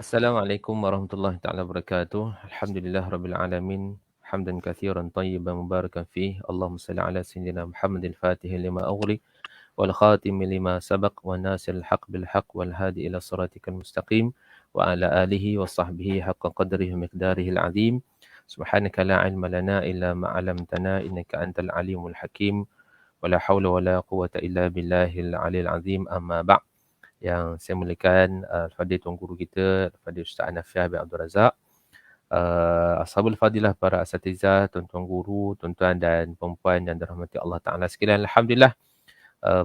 Assalamualaikum warahmatullahi taala wabarakatuh. Alhamdulillah rabbil alamin. Hamdan katsiran tayyiban mubarakan fih. Allahumma salli ala sayyidina Muhammadil Fatih lima aghliq wal khatim lima sabaq wa nasil haq bil haq wal hadi ila siratikal mustaqim wa ala alihi wa sahbihi haqqa qadrihi wa miqdarihi al azim. Subhanaka la ilma lana illa ma 'allamtana innaka antal alimul hakim. Wa la haula wa la quwwata illa billahil aliyil azim. Amma ba'd. Yang saya muliakan Al-Fadhil Tuan Guru kita, Al-Fadhil Ustaz Anafiah bin Abdul Razak, Ashabul Fadilah, para asatizah, tuan-tuan guru, tuan-tuan dan perempuan yang dirahmati Allah Ta'ala sekalian. Alhamdulillah,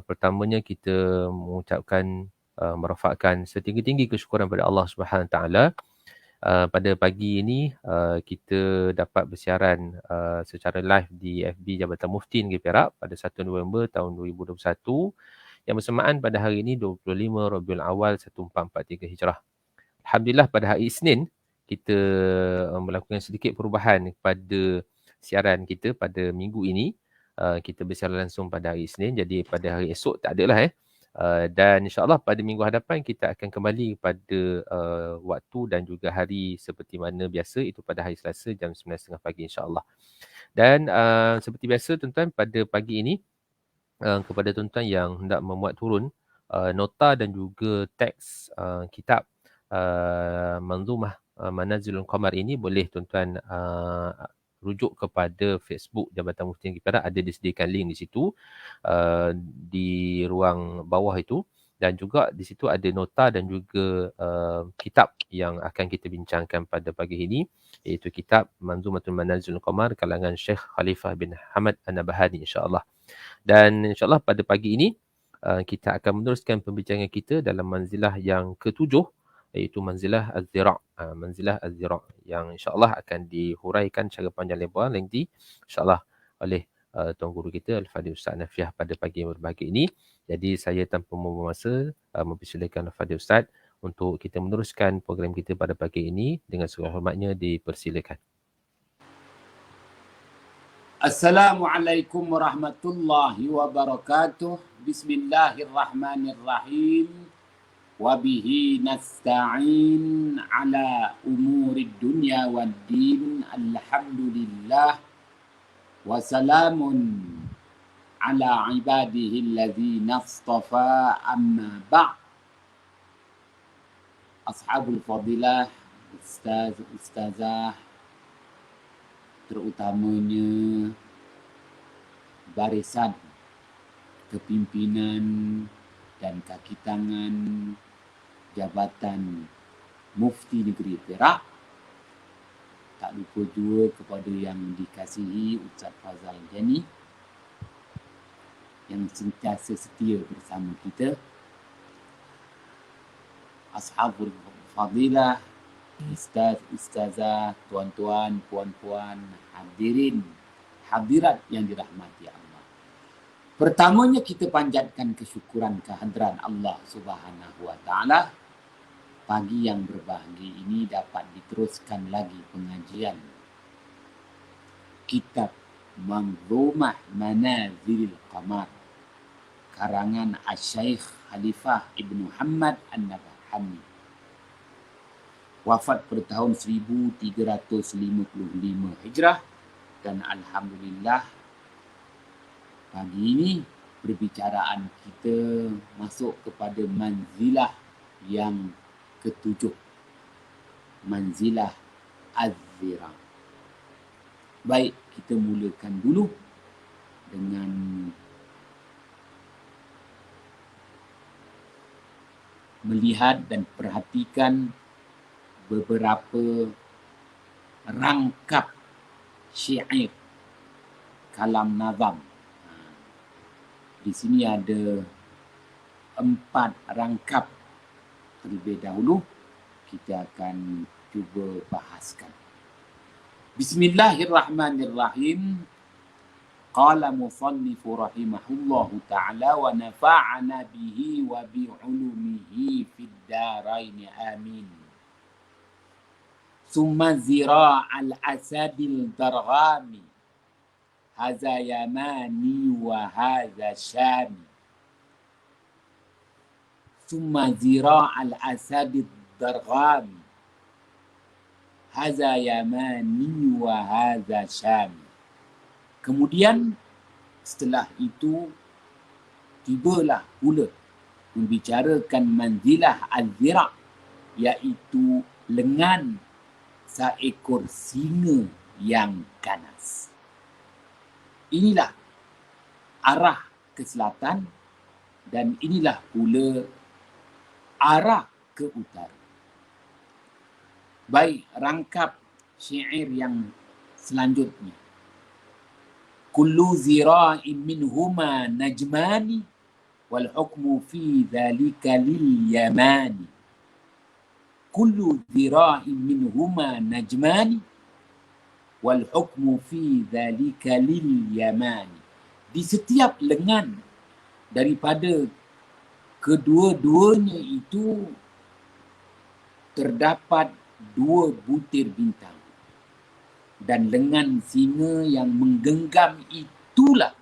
pertamanya kita mengucapkan, merafakkan setinggi-tinggi kesyukuran kepada Allah Subhanahu Ta'ala. Pada pagi ini, kita dapat bersiaran secara live di FB Jabatan Mufti Negeri Perak pada 1 November tahun 2021. Yang bersamaan pada hari ini 25 Rabiul Awal 1443 Hijrah. Alhamdulillah pada hari Isnin kita melakukan sedikit perubahan pada siaran kita pada minggu ini. Kita bersiaran langsung pada hari Isnin, jadi pada hari esok tak adalah dan insya-Allah pada minggu hadapan kita akan kembali pada waktu dan juga hari seperti mana biasa, itu pada hari Selasa jam 9.30 pagi insya-Allah. Dan seperti biasa tuan-tuan, pada pagi ini kepada tuan-tuan yang hendak memuat turun nota dan juga teks kitab Manzumah Manazilul Qamar ini, boleh tuan-tuan rujuk kepada Facebook Jabatan Mufti Negeri Perak. Ada disediakan link di situ di ruang bawah itu, dan juga di situ ada nota dan juga kitab yang akan kita bincangkan pada pagi ini, iaitu kitab Manzumatul Manazilul Qamar kalangan Syekh Khalifah bin Hamad An-Nabahani insya-Allah. Dan insya-Allah pada pagi ini kita akan meneruskan pembincangan kita dalam manzilah yang ketujuh, iaitu manzilah Az-Zira'. Manzilah Az-Zira' yang insya-Allah akan dihuraikan secara panjang lebar nanti insya-Allah oleh Tuan Guru kita Al-Fadhil Ustaz Anafiah pada pagi yang berbahagia ini. Jadi saya tanpa membuang masa mempersilakan Al-Fadhil Ustaz untuk kita meneruskan program kita pada pagi ini. Dengan segala hormatnya dipersilakan. Assalamualaikum warahmatullahi wabarakatuh. Bismillahirrahmanirrahim. Wabihi nasta'in ala umurid dunya wad din. Alhamdulillah. Wassalamun ala ibadihi alladhina astafa, amma ba'. Ashabul fadilah, ustaz, ustazah, terutamanya barisan kepimpinan dan kaki tangan Jabatan Mufti Negeri Perak. Tak lupa juga kepada yang dikasihi Ustaz Fazal Jani yang sentiasa setia bersama kita. Ashabul Fadilah, Ustaz, Ustazah, tuan-tuan, puan-puan, hadirin, hadirat yang dirahmati Allah. Pertamanya kita panjatkan kesyukuran kehadiran Allah Subhanahu wa Ta'ala. Pagi yang berbahagia ini dapat diteruskan lagi pengajian kitab Manzumah Manazilul Qamar karangan Asy-Syaikh Khalifah Ibn Hamad An-Nabahani. Wafat pada tahun 1355 Hijrah, dan alhamdulillah pagi ini perbicaraan kita masuk kepada manzilah yang ketujuh, manzilah Az-Zira'. Baik, kita mulakan dulu dengan melihat dan perhatikan beberapa rangkap syair kalam nazam. Di sini ada 4 rangkap. Terlebih dahulu kita akan cuba bahaskan. Bismillahirrahmanirrahim. Qala musannifu rahimahullahu ta'ala wa nafa'ana bihi wa bi'ulumihi fid darain amin. Summa zira' al-asadil darghami, haza yamani wa haza syami. Summa zira' al-asadil darghami, haza yamani wa haza syami. Kemudian setelah itu tibalah pula membicarakan manzilah al-zira', iaitu lengan seekor singa yang ganas. Inilah arah ke selatan dan inilah pula arah ke utara. Baik, rangkap syair yang selanjutnya. Kullu zira'in minhuma najmani wal hukmu fi dhalika lil yamani. Kullu zira'in minhuma najmani wal hukmu fi dhalika lil yamani. Di setiap lengan daripada kedua-duanya itu terdapat 2 butir bintang. Dan lengan singa yang menggenggam itulah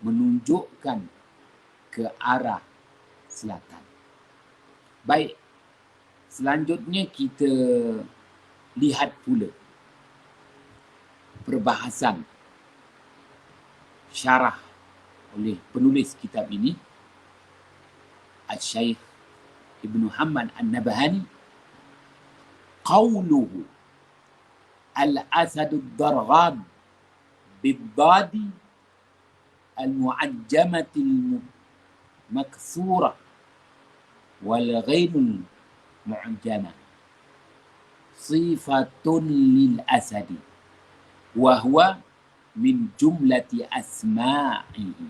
menunjukkan ke arah selatan. Baik, selanjutnya kita lihat pula perbahasan syarah oleh penulis kitab ini, Al-Syaikh Ibn Muhammad An-Nabhani. Qawluhu al-asadu ad-dargham bid-dadi al-mu'ajjamati al-maksura wal-ghainul mu'ajjama sifatun lil-asadi wa huwa min jumlati asma'ihi.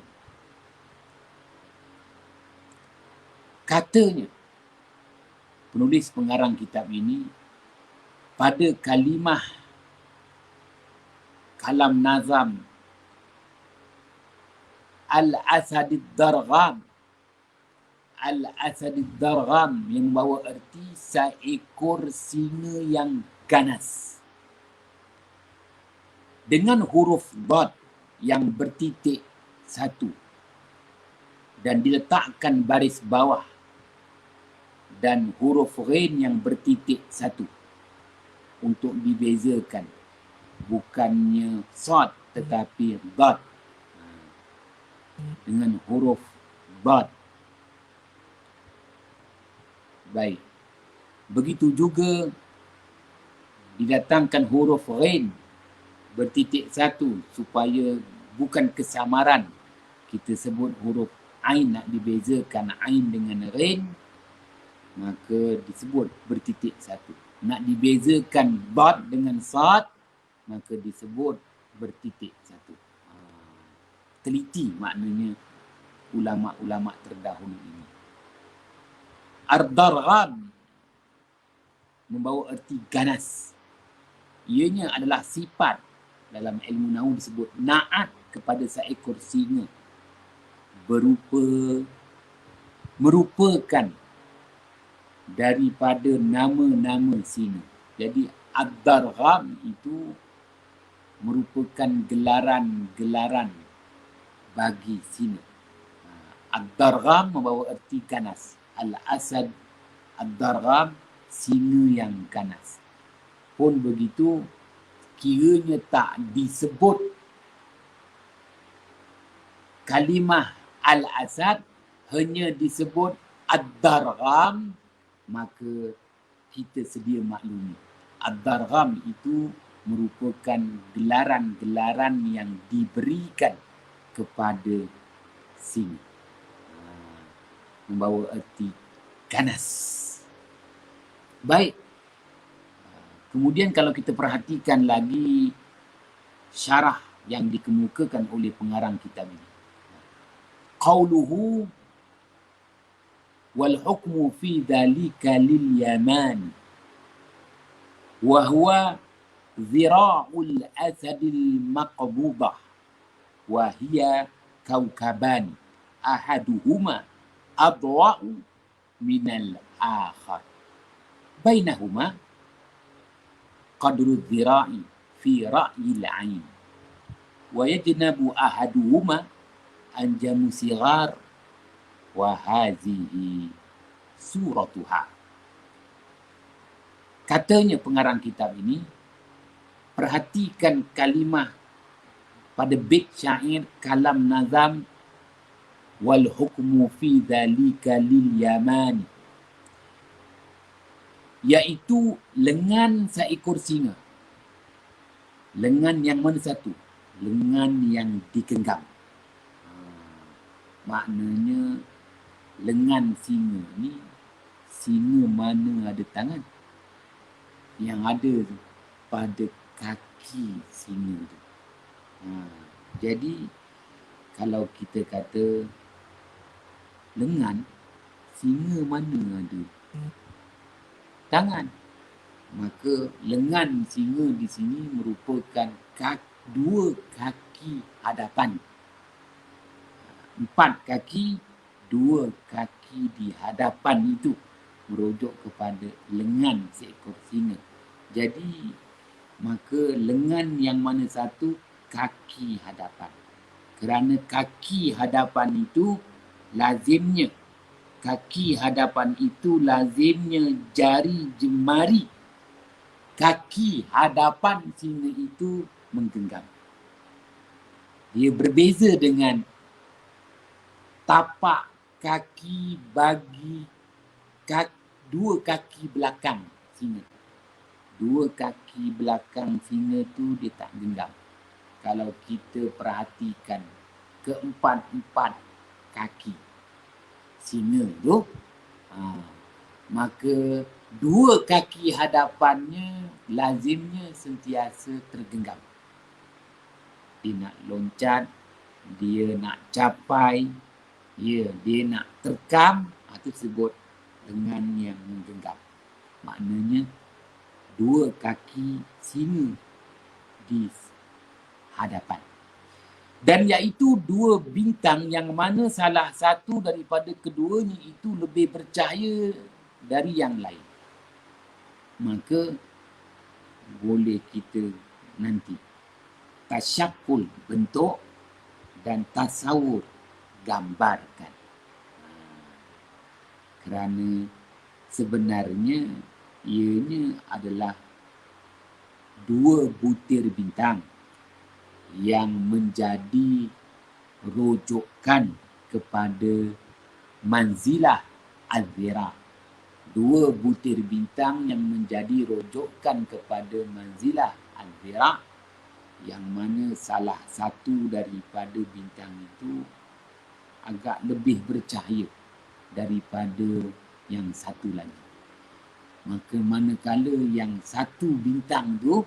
Katanya penulis pengarang kitab ini pada kalimah kalam nazam Al-Asadid Dargham. Al-Asadid Dargham yang membawa erti seekor singa yang ganas. Dengan huruf dad yang bertitik 1 dan diletakkan baris bawah dan huruf ghain yang bertitik 1 untuk dibezakan, bukannya sad tetapi dad dengan huruf dad. Baik, begitu juga didatangkan huruf ghain bertitik 1 supaya bukan kesamaran. Kita sebut huruf ain, nak dibezakan ain dengan ghain, maka disebut bertitik 1. Nak dibezakan dad dengan sad, maka disebut bertitik 1. Teliti maknanya ulama-ulama terdahulu ini. Ar-dargham membawa erti ganas. Ianya adalah sifat dalam ilmu nahwu disebut na'at kepada seekor singa merupakan daripada nama-nama singa. Jadi ad-dargham itu merupakan gelaran-gelaran bagi singa. Ad-dargham membawa erti ganas. Al-asad ad-dargham, singa yang ganas. Pun begitu, kiranya tak disebut kalimah al-asad, hanya disebut ad-dargham, maka kita sedia maklumi. Ad-dargham itu merupakan gelaran-gelaran yang diberikan kepada singa. Membawa erti ganas. Baik. Kemudian kalau kita perhatikan lagi syarah yang dikemukakan oleh pengarang kitab ini. Qauluhu wal hukmu fi dhalika lil yaman wa huwa zira'ul asadil maqbudah wa hiya kawkaban ahaduhuma adwa'u minal akhar bainahuma qadru dhira'i fi ra'yil 'ain wa yajnabu ahaduhuma anjamu sighar wa hadhihi suratuha. Katanya pengarang kitab ini, perhatikan kalimah pada bait syair kalam nazam wal hukmu fi dhalika lil yamani, iaitu lengan seekor singa. Lengan yang mana satu? Lengan yang digenggam. Maknanya lengan singa ni, singa mana ada tangan? Yang ada tu pada kaki singa tu. Jadi kalau kita kata lengan, singa mana ada tangan? Maka lengan singa di sini merupakan dua kaki hadapan. 4 kaki, 2 kaki di hadapan itu merujuk kepada lengan seekor singa. Jadi maka lengan yang mana satu? Kaki hadapan. Kerana kaki hadapan itu lazimnya jari jemari kaki hadapan singa itu menggenggam. Dia berbeza dengan tapak kaki bagi dua kaki belakang singa. Dua kaki belakang singa tu dia tak genggam. Kalau kita perhatikan keempat-empat kaki singa tu, maka dua kaki hadapannya lazimnya sentiasa tergenggam. Dia nak loncat, dia nak capai, dia nak terkam, itu sebut lengan yang menggenggam. Maknanya dua kaki singa di hadapan. Dan iaitu dua bintang yang mana salah satu daripada keduanya itu lebih bercahaya dari yang lain. Maka boleh kita nanti tasyakul bentuk dan tasawur gambarkan. Kerana sebenarnya ianya adalah dua butir bintang yang menjadi rujukan kepada manzilah al-zira. Dua butir bintang yang menjadi rujukan kepada manzilah al-zira, yang mana salah satu daripada bintang itu agak lebih bercahaya daripada yang satu lagi. Maka manakala yang satu bintang tu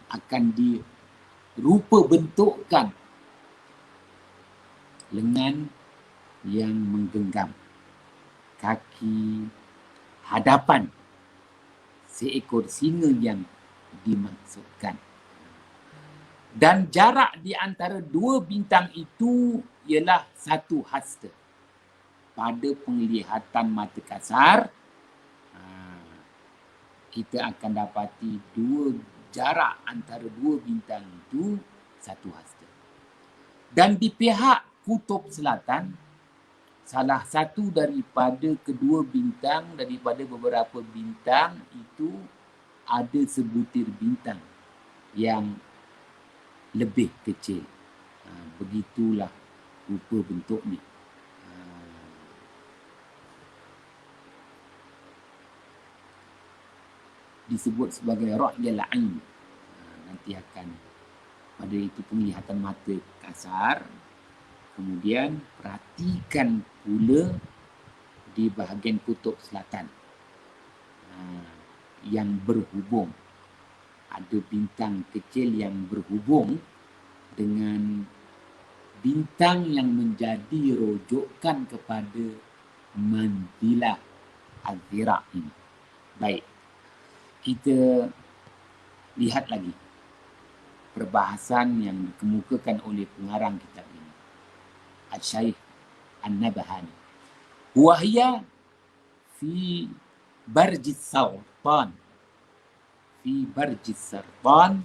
akan dirupa bentukkan lengan yang menggenggam kaki hadapan seekor singa yang dimaksudkan. Dan jarak di antara dua bintang itu ialah 1 hasta. Pada penglihatan mata kasar, kita akan dapati jarak antara dua bintang itu 1 hasta. Dan di pihak kutub selatan, salah satu daripada kedua bintang, daripada beberapa bintang itu ada sebutir bintang yang lebih kecil. Begitulah rupa bentuknya. Disebut sebagai ra'yal ain. Nanti akan pada itu penglihatan mata kasar. Kemudian perhatikan pula di bahagian kutub selatan yang berhubung. Ada bintang kecil yang berhubung dengan bintang yang menjadi rujukan kepada manzilah al-zira ini. Baik, kita lihat lagi perbahasan yang dikemukakan oleh pengarang kitab ini, Al-Syaikh An-Nabhani. Wahia fi barjis sartan, fi barjis sartan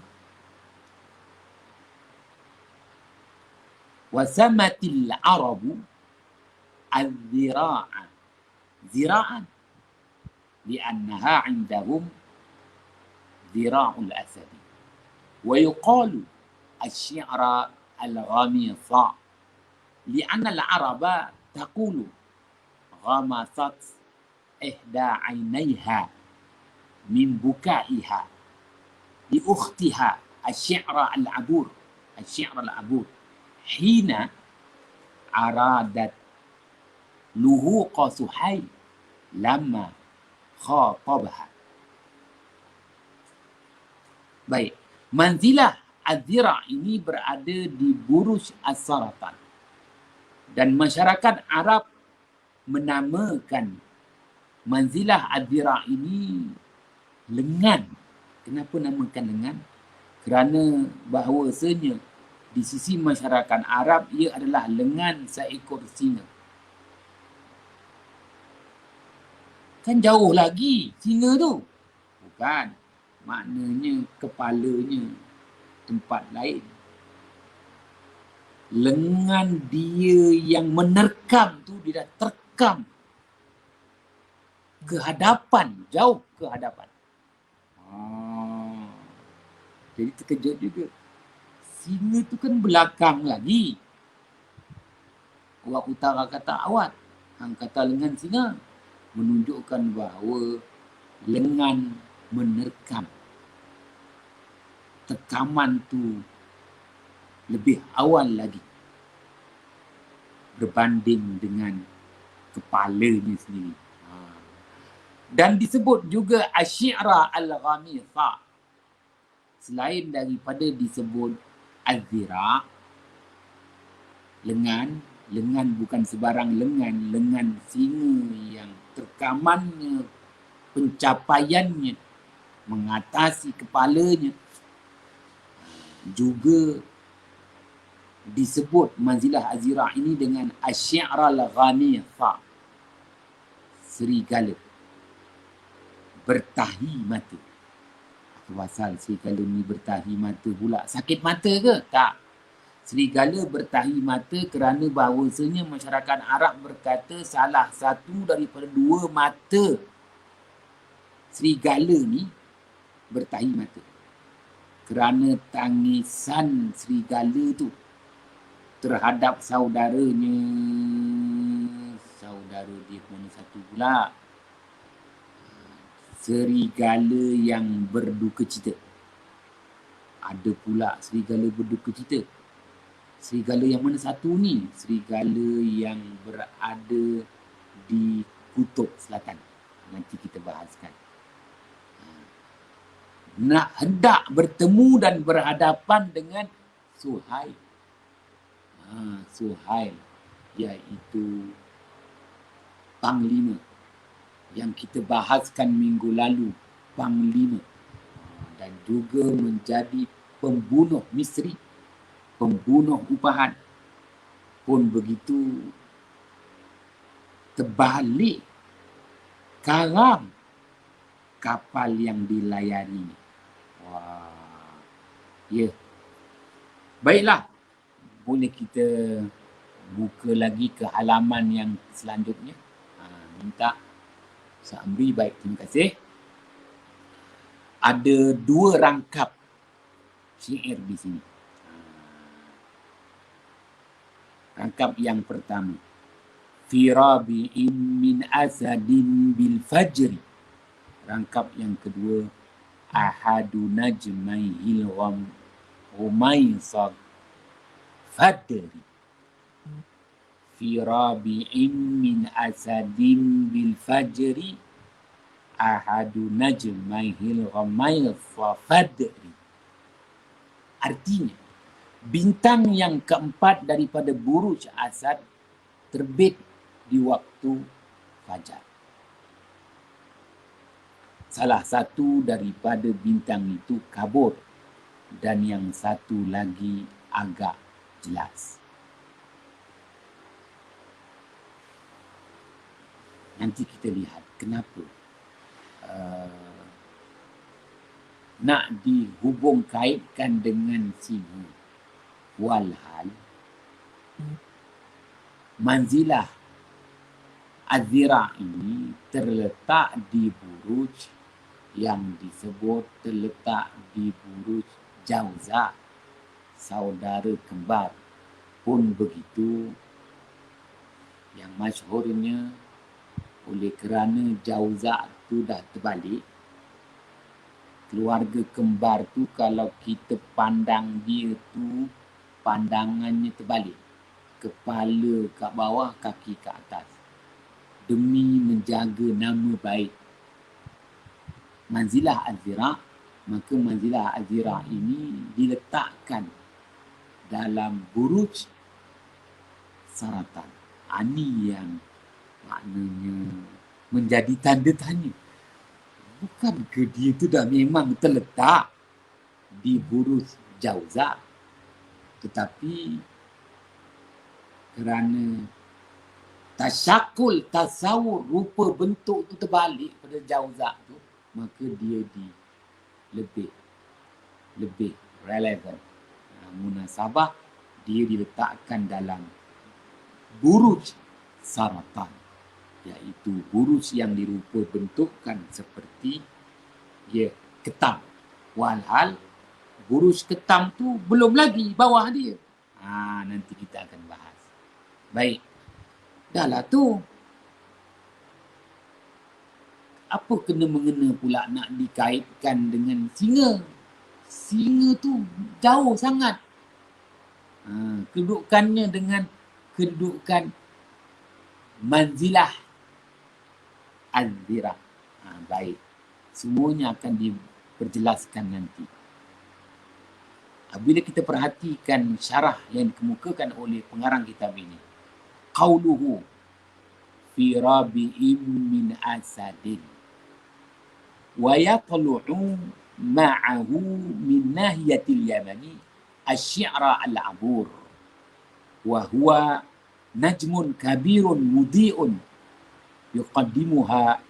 wasamatil arabu al-zira'a, zira'an. li'annaha 'indahum dhira'ul asadi. Wa yuqalu asy-syi'ra al-ghamisa li'anna al-araba taqulu ghamasat ihda 'ainaiha min bukaiha li ukhtiha asy-syi'ra al-'abur hina aradat luhuqa Suhail lama khatabaha. Baik, manzilah Az-Zira' ini berada di Buruj As-Saratan dan masyarakat Arab menamakan manzilah Az-Zira' ini lengan. Kenapa namakan lengan? Kerana bahawasanya di sisi masyarakat Arab ia adalah lengan seekor singa. Kan jauh lagi singa tu. Bukan. Maknanya kepalanya tempat lain. Lengan dia yang menerkam tu, dia dah terkam ke hadapan, jauh ke hadapan. Jadi terkejut juga. Singa tu kan belakang lagi. Orang utara kata awat, hang kata lengan singa, menunjukkan bahawa lengan menerkam. Tekaman tu lebih awal lagi berbanding dengan kepalanya sendiri. Dan disebut juga asy-syi'ra al-ghamisa. Selain daripada disebut Az-Zira', lengan bukan sebarang lengan singa yang terkamannya, pencapaiannya mengatasi kepalanya. Juga disebut manzilah Az-Zira' ini dengan asy-syi'ra al-ghamisa, serigala bertahi mata. Pasal serigala ni bertahi mata pula sakit mata ke? Tak. Serigala bertahi mata kerana bahawasanya masyarakat Arab berkata salah satu daripada dua mata serigala ni bertahi mata. Kerana tangisan serigala tu terhadap saudaranya. Saudara dia mana satu pula? Serigala yang berduka cita. Ada pula serigala berduka cita. Serigala yang mana satu ni? Serigala yang berada di Kutub Selatan. Nanti kita bahaskan. Nak hendak bertemu dan berhadapan dengan Suhail. Suhail iaitu Panglima yang kita bahaskan minggu lalu, Panglima, dan juga menjadi pembunuh Misri, pembunuh upahan. Pun begitu terbalik karam kapal yang dilayari. Ya. Baiklah, boleh kita buka lagi ke halaman yang selanjutnya. Minta Samri, baik, terima kasih. Ada dua rangkap syair di sini. Rangkap yang pertama, fi rabi'in min asadin bil fajri. Rangkap yang kedua, ahadu najmaihil ghumaisad fadri. Fi rabi'in min asadin bil fajri ahadu najmaihil ghumaisad fadri. Artinya, bintang yang keempat daripada buruj Asad terbit di waktu fajar. Salah satu daripada bintang itu kabur dan yang satu lagi agak jelas. Nanti kita lihat kenapa nak dihubung kaitkan dengan singa. Walhal manzilah Az-Zira' ini terletak di buruj yang disebut terletak di buruj Jauza, saudara kembar. Pun begitu, yang masyhurnya oleh kerana Jauza tu dah terbalik, keluarga kembar tu kalau kita pandang dia tu pandangannya terbalik. Kepala kat bawah, kaki kat atas. Demi menjaga nama baik manzilah al-zira', maka manzilah al-zira' ini diletakkan dalam buruj saratan. Ini yang maknanya menjadi tanda tanya. Bukankah dia tu dah memang terletak di buruj Jauza, tetapi kerana tasyakul, tasawur, rupa bentuk tu terbalik pada Jauza tu, maka dia lebih relevan. Munasabah, dia diletakkan dalam buruj saratan, iaitu buruj yang dirupa bentukkan seperti ketam. Walhal buruj ketam tu belum lagi bawah dia. Nanti kita akan bahas. Baik. Dah lah tu. Apa kena-mengena pula nak dikaitkan dengan singa? Singa tu jauh sangat. Kedudukannya dengan kedudukan manzilah al-zira'. Baik. Semuanya akan diperjelaskan nanti. Bila kita perhatikan syarah yang dikemukakan oleh pengarang kitab ini, qauluhu fi rabi'in min asadin wa yatlu'u ma'ahu min nahiyatil yamani asy-syi'ra al-'abur wa huwa najmun kabirun mudhi'un yuqaddimuha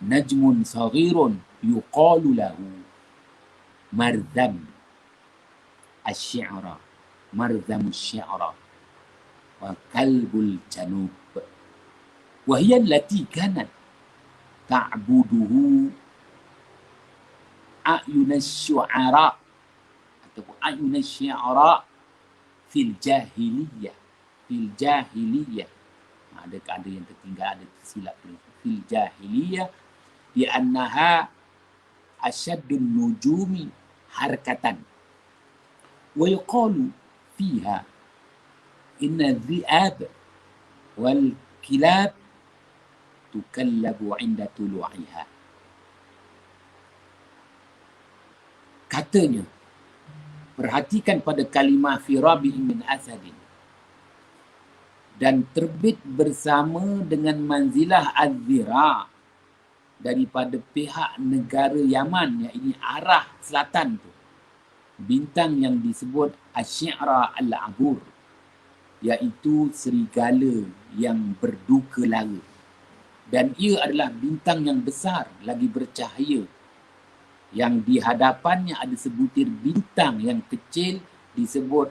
najmun saghirun yuqalu lahu marzam asy-syi'ra, marzam asy-syi'ra wa kalbul janub wa hiya allati kanat ta'buduhu ayunasy-syu'ara ataupun ayunasy-syi'ra fil jahiliyah. Ada yang tertinggal, ada tersilap fil jahiliyah bi annaha asyaddun nujumi harkatan wa yuqalu fiha inna dhi'ab wal kilab tukallabu 'inda tulu'iha. Katanya, perhatikan pada kalimah fi rabi'in min asadin, dan terbit bersama dengan manzilah al-zira' daripada pihak negara Yaman, iaitu arah selatan tu, bintang yang disebut asy-syi'ra al-'abur, iaitu serigala yang berduka lara, dan ia adalah bintang yang besar lagi bercahaya, yang di hadapannya ada sebutir bintang yang kecil disebut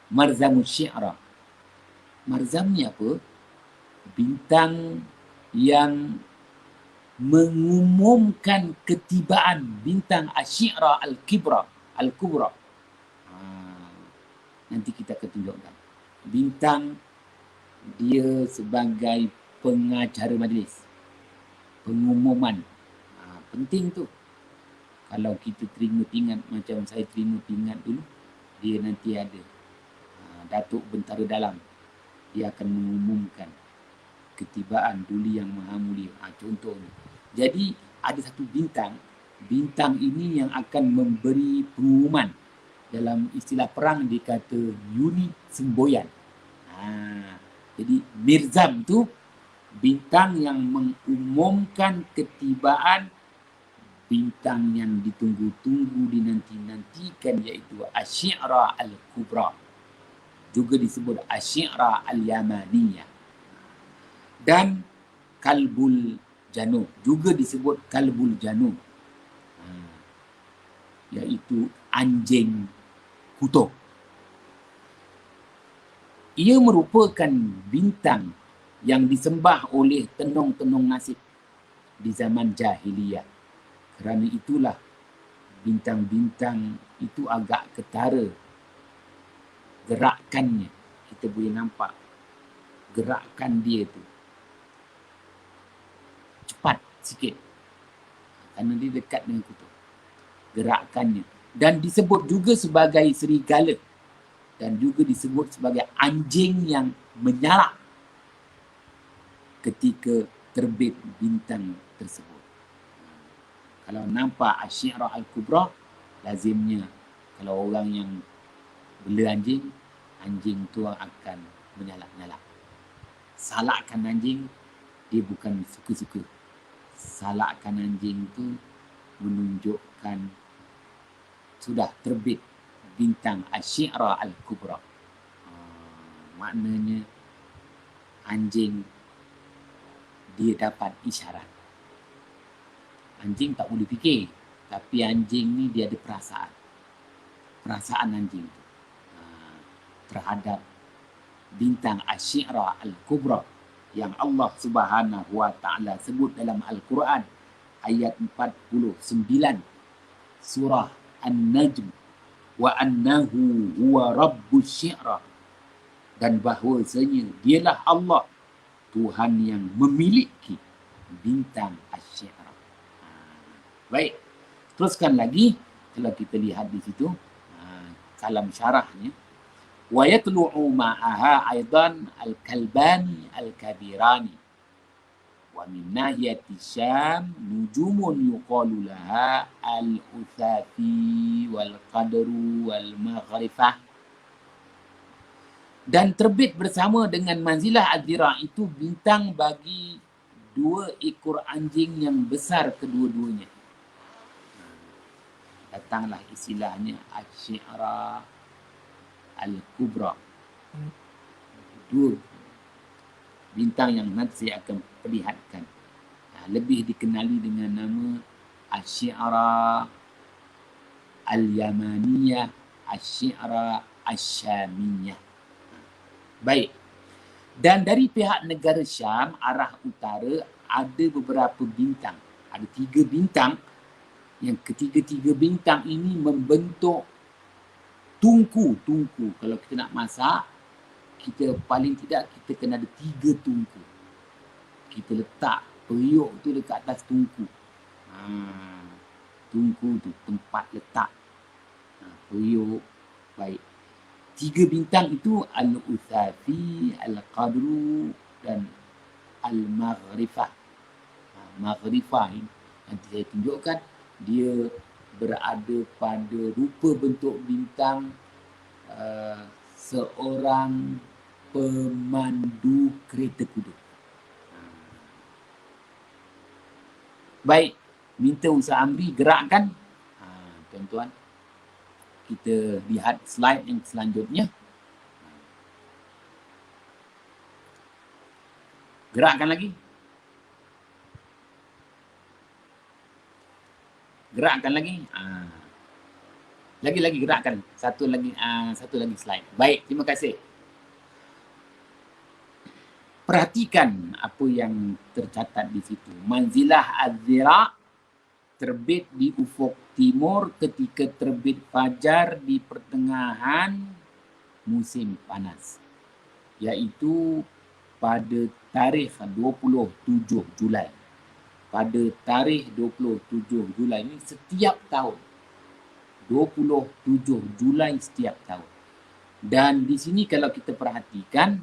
marzamus syi'ra. Marzam ni apa? Bintang yang mengumumkan ketibaan bintang asy-syi'ra al-kubra. Nanti kita akan tunjukkan. Bintang dia sebagai pengacara majlis, pengumuman. Penting tu. Kalau kita terima pingat, macam saya terima pingat dulu, dia nanti ada Datuk Bentara Dalam, dia akan mengumumkan ketibaan Duli Yang Maha Mulia. Contohnya. Jadi ada satu bintang ini yang akan memberi pengumuman. Dalam istilah perang dikata unit semboyan. Jadi Mirzam tu bintang yang mengumumkan ketibaan bintang yang ditunggu-tunggu, dinanti-nantikan, iaitu asy-syi'ra al-kubra. Juga disebut asy-syi'ra al-yamaniyah. Dan kalbul janub, juga disebut kalbul janub, iaitu anjing kutub. Ia merupakan bintang yang disembah oleh tenung-tenung nasib. di zaman jahiliyah. Kerana itulah bintang-bintang itu agak ketara gerakannya. Kita boleh nampak gerakan dia tu cepat sikit kerana dia dekat dengan kutub. Gerakannya. Dan disebut juga sebagai serigala. Dan juga disebut sebagai anjing yang menyalak ketika terbit bintang tersebut. Kalau nampak Asy-Syi'rah Al-Kubra, lazimnya kalau orang yang bela anjing, anjing tu akan menyalak-nyalak. Salakkan anjing, dia bukan suka-suka. Salakkan anjing tu menunjukkan sudah terbit bintang Asy-Syi'rah Al-Kubra. Maknanya anjing dia dapat isyarat. Anjing tak boleh fikir, tapi anjing ni dia ada perasaan. Perasaan anjing tu terhadap bintang Asy-Syi'rah Al-Kubra yang Allah Subhanahu wa taala sebut dalam Al-Quran ayat 49 surah An-Najm, wa annahu huwa rabbus syi'rah, dan bahawasanya dialah Allah Tuhan yang memiliki bintang Asy-Syi'rah. Baik, teruskan lagi kalau kita lihat di situ kalam syarahnya. Wa yatlu'u ma'aha aidan al-kalbani al-kabirani wa min nahiyati Syam nujumun yuqalu laha al-uthafi wal qadru wal maghrifah. Dan terbit bersama dengan manzilah Adhira itu bintang bagi dua ekor anjing yang besar kedua-duanya. Datanglah istilahnya Asy-Syi'rah Al-Kubra. Dua bintang yang nanti saya akan perlihatkan. Lebih dikenali dengan nama Asy-Syi'rah Al-Yamaniyah, Asy-Syi'rah Asy-Syamiyah. Baik. Dan dari pihak negara Syam, arah utara, ada beberapa bintang. Ada 3 bintang. Yang ketiga-tiga bintang ini membentuk tungku. Kalau kita nak masak, kita paling tidak kita kena ada 3 tungku. Kita letak periuk tu dekat atas tungku. Tungku tu tempat letak periuk. Baik. 3 bintang itu Al-Uthafi, Al-Qadru dan Al-Maghrifah. Maghrifah ini nanti saya tunjukkan, dia berada pada rupa bentuk bintang seorang pemandu kereta kuda. Baik, minta Ustaz Amri gerakkan. Tuan-tuan, kita lihat slide yang selanjutnya. Gerakkan lagi. Gerakkan lagi. Lagi gerakkan. Satu lagi slide. Baik, terima kasih. Perhatikan apa yang tercatat di situ. Manzilah Az-Zira terbit di ufuk timur ketika terbit fajar di pertengahan musim panas, iaitu pada tarikh 27 Julai. Pada tarikh 27 Julai ini setiap tahun. 27 Julai setiap tahun. Dan di sini kalau kita perhatikan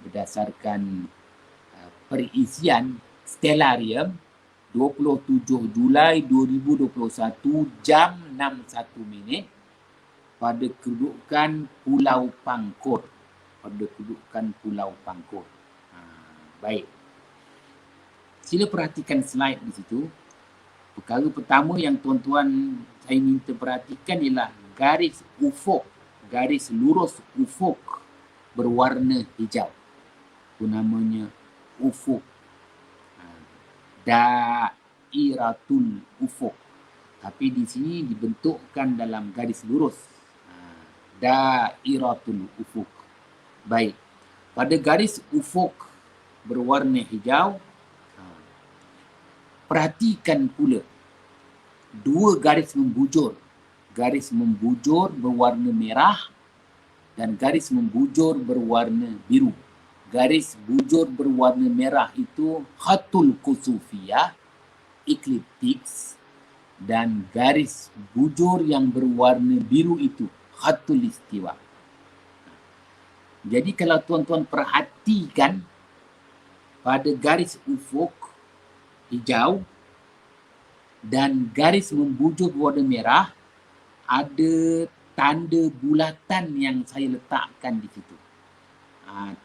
berdasarkan perisian stellarium 27 Julai 2021 jam 6.1 minit pada kedudukan Pulau Pangkor. Baik. Sila perhatikan slide di situ. Perkara pertama yang tuan-tuan saya minta perhatikan ialah garis ufuk, garis lurus ufuk berwarna hijau. Itu namanya ufuk. Dairatul ufuk. Tapi di sini dibentukkan dalam garis lurus. Dairatul ufuk. Baik. Pada garis ufuk berwarna hijau, perhatikan pula dua garis membujur. Garis membujur berwarna merah dan garis membujur berwarna biru. Garis bujur berwarna merah itu khatul kusufiyah, ekliptiks, dan garis bujur yang berwarna biru itu khatul istiwa. Jadi kalau tuan-tuan perhatikan pada garis ufuk hijau dan garis membujur berwarna merah, ada tanda bulatan yang saya letakkan di situ.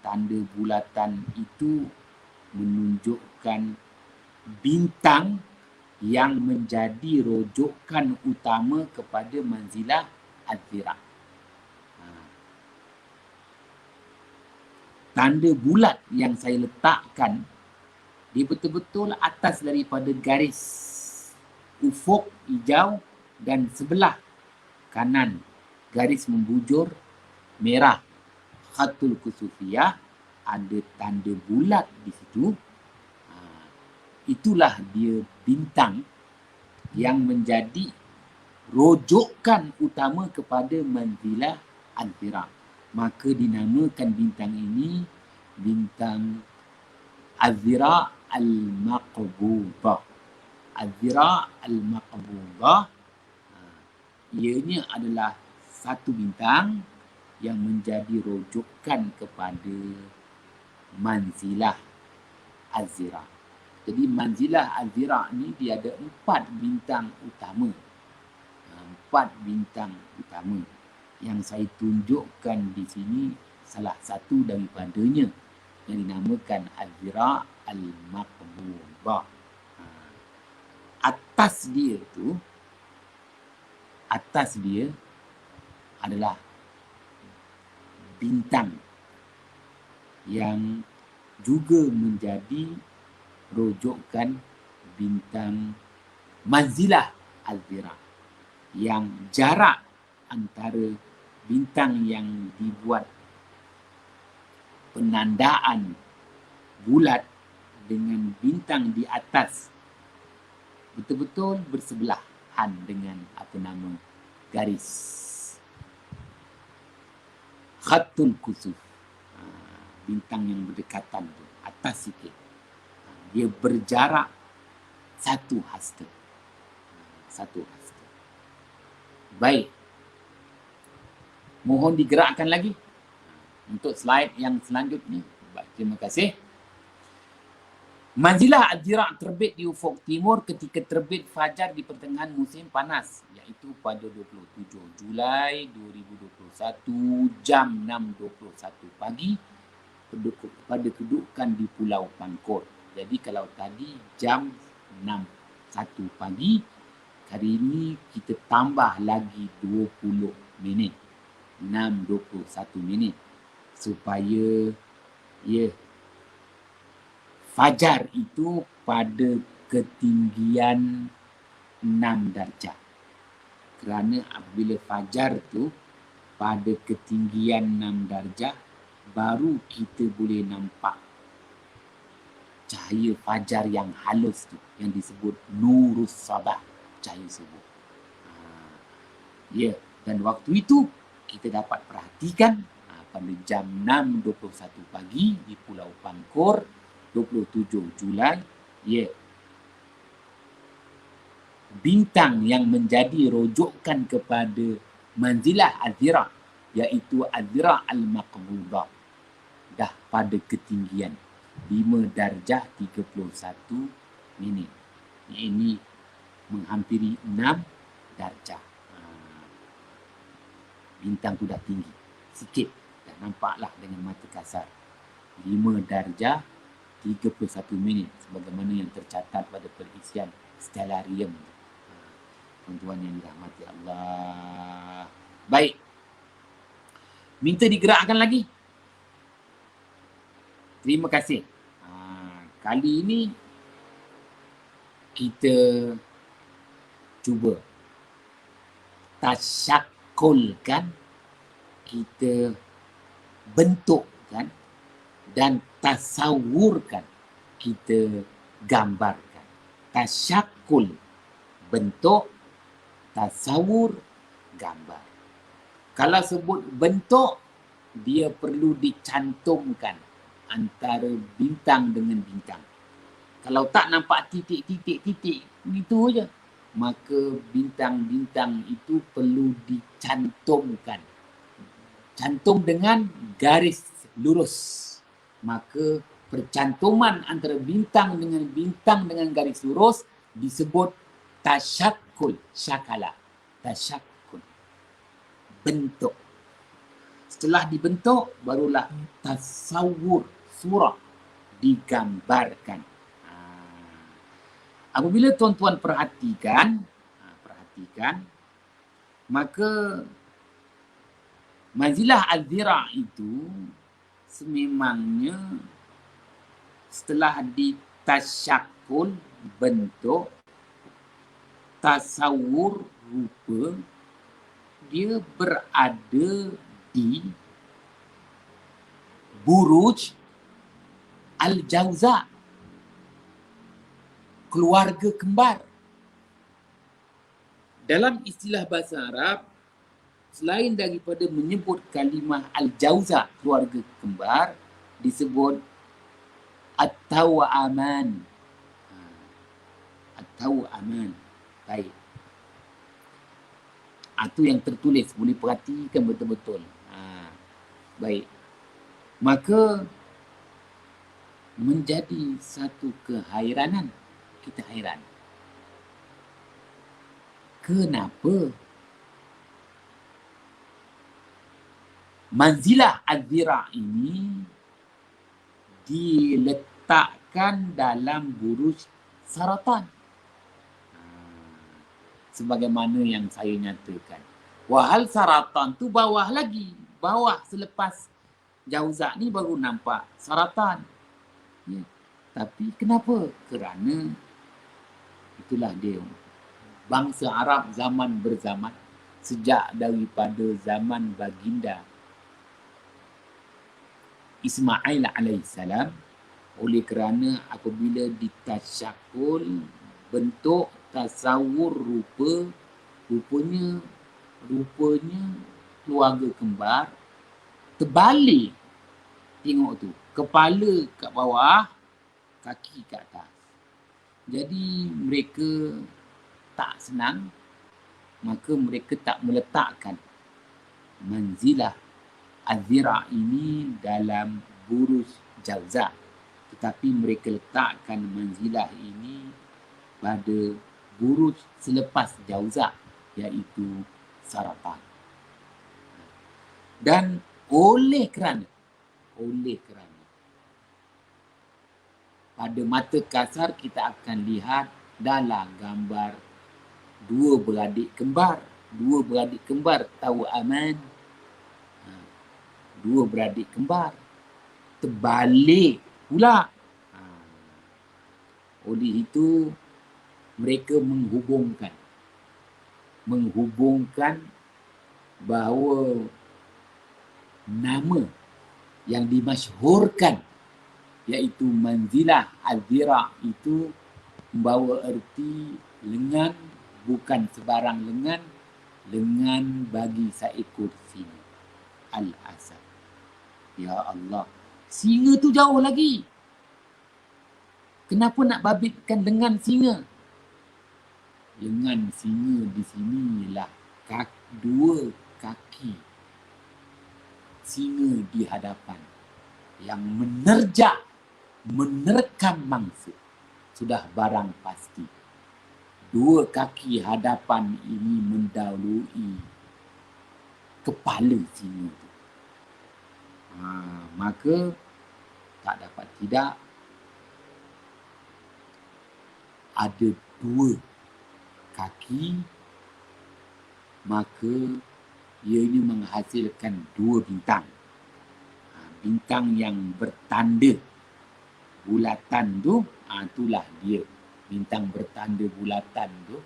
Tanda bulatan itu menunjukkan bintang yang menjadi rujukan utama kepada manzilah az-zira'. Tanda bulat yang saya letakkan dia betul-betul atas daripada garis ufuk hijau dan sebelah kanan garis membujur merah khatul kusufiyah, ada tanda bulat di situ. Itulah dia bintang yang menjadi rujukan utama kepada manzilah az-zira'. Maka dinamakan bintang ini bintang az-zira' al-maqbudah. Az-zira' al-maqbudah, ianya adalah satu bintang yang menjadi rujukan kepada manzilah az-zira'. Jadi manzilah az-zira' ni dia ada 4 bintang utama. 4 bintang utama. Yang saya tunjukkan di sini salah satu daripadanya yang dinamakan az-zira' al-maqbudah. Atas dia adalah bintang yang juga menjadi rujukan bintang manzilah az-zira', yang jarak antara bintang yang dibuat penandaan bulat dengan bintang di atas betul-betul bersebelahan dengan garis khatul kusuf. Bintang yang berdekatan tu atas sikit. Dia berjarak satu hasta. Baik. Mohon digerakkan lagi untuk slide yang selanjutnya. Baik, terima kasih. Manzilah az-zira' terbit di ufuk timur ketika terbit fajar di pertengahan musim panas, iaitu pada 27 Julai 2021 jam 6.21 pagi pada kedudukan di Pulau Pangkor. Jadi kalau tadi jam 6.01 pagi, hari ini kita tambah lagi 20 minit. 6.21 minit supaya fajar itu pada ketinggian 6 darjah. Kerana apabila fajar tu pada ketinggian 6 darjah, baru kita boleh nampak cahaya fajar yang halus tu, yang disebut nurus sabah, cahaya subuh. Dan waktu itu kita dapat perhatikan pada jam 6.21 pagi di Pulau Pangkor, 27 Julai, bintang yang menjadi rujukan kepada manzilah az-zira', iaitu az-zira' al-maqbudah, dah pada ketinggian 5 darjah 31 minit. Ini menghampiri 6 darjah. Bintang tu dah tinggi sikit, dah nampaklah dengan mata kasar. 5 darjah 31 minit sebagaimana yang tercatat pada perisian stellarium. Tuan-tuan yang dirahmati Allah. Baik. Minta digerakkan lagi. Terima kasih. Kali ini kita cuba tasyakulkan, kita bentukkan dan tasawurkan, kita gambarkan. tasyakul, bentuk, tasawur, gambar. Kalau sebut bentuk, dia perlu dicantumkan antara bintang dengan bintang. Kalau tak nampak titik-titik-titik, itu je, maka bintang-bintang itu perlu dicantumkan. Cantum dengan garis lurus. Maka percantuman antara bintang dengan garis lurus disebut tasyakul, syakala. Tasyakul, bentuk. Setelah dibentuk, barulah tasawur, surah, digambarkan. Apabila tuan-tuan perhatikan, maka manzilah al-dhira' itu sememangnya setelah ditasyakul, bentuk, tasawur, rupa, dia berada di buruj al-jauza, keluarga kembar. Dalam istilah bahasa Arab, selain daripada menyebut kalimah al-jauza, keluarga kembar, disebut at-tawaman. At-tawaman. Baik. Itu yang tertulis, boleh perhatikan betul-betul. Baik. Maka menjadi satu kehairanan. Kita hairan. Kenapa manzilah al-dhira' ini diletakkan dalam buruj saratan? Sebagaimana yang saya nyatakan. Wahal saratan tu bawah lagi. Bawah selepas jauza ni baru nampak saratan. Ya. Tapi kenapa? Kerana itulah dia. Bangsa Arab zaman berzaman, sejak daripada zaman baginda Ismail alaihissalam, oleh kerana apabila ditasyakul, bentuk, tasawur, rupanya keluarga kembar, terbalik. Tengok tu, kepala kat bawah, kaki kat atas. Jadi mereka tak senang, maka mereka tak meletakkan manzilah al-dhira' ini dalam buruj jauza, tetapi mereka letakkan manzilah ini pada buruj selepas jauza, iaitu saratan. Dan oleh kerana pada mata kasar kita akan lihat dalam gambar dua beradik kembar tahu aman, dua beradik kembar terbalik pula. Oleh itu mereka menghubungkan bahawa nama yang dimasyhurkan iaitu manzilah al-dhira' itu membawa erti lengan, bukan sebarang lengan, lengan bagi seekor singa. Al-asad. Ya Allah, singa tu jauh lagi. Kenapa nak babitkan lengan singa? Lengan singa di sini ialah dua kaki singa di hadapan yang menerkam mangsa. Sudah barang pasti. Dua kaki hadapan ini mendahului kepala singa itu. Maka tak dapat tidak, ada dua kaki, maka ianya menghasilkan dua bintang. Bintang yang bertanda bulatan tu, itulah dia. Bintang bertanda bulatan tu,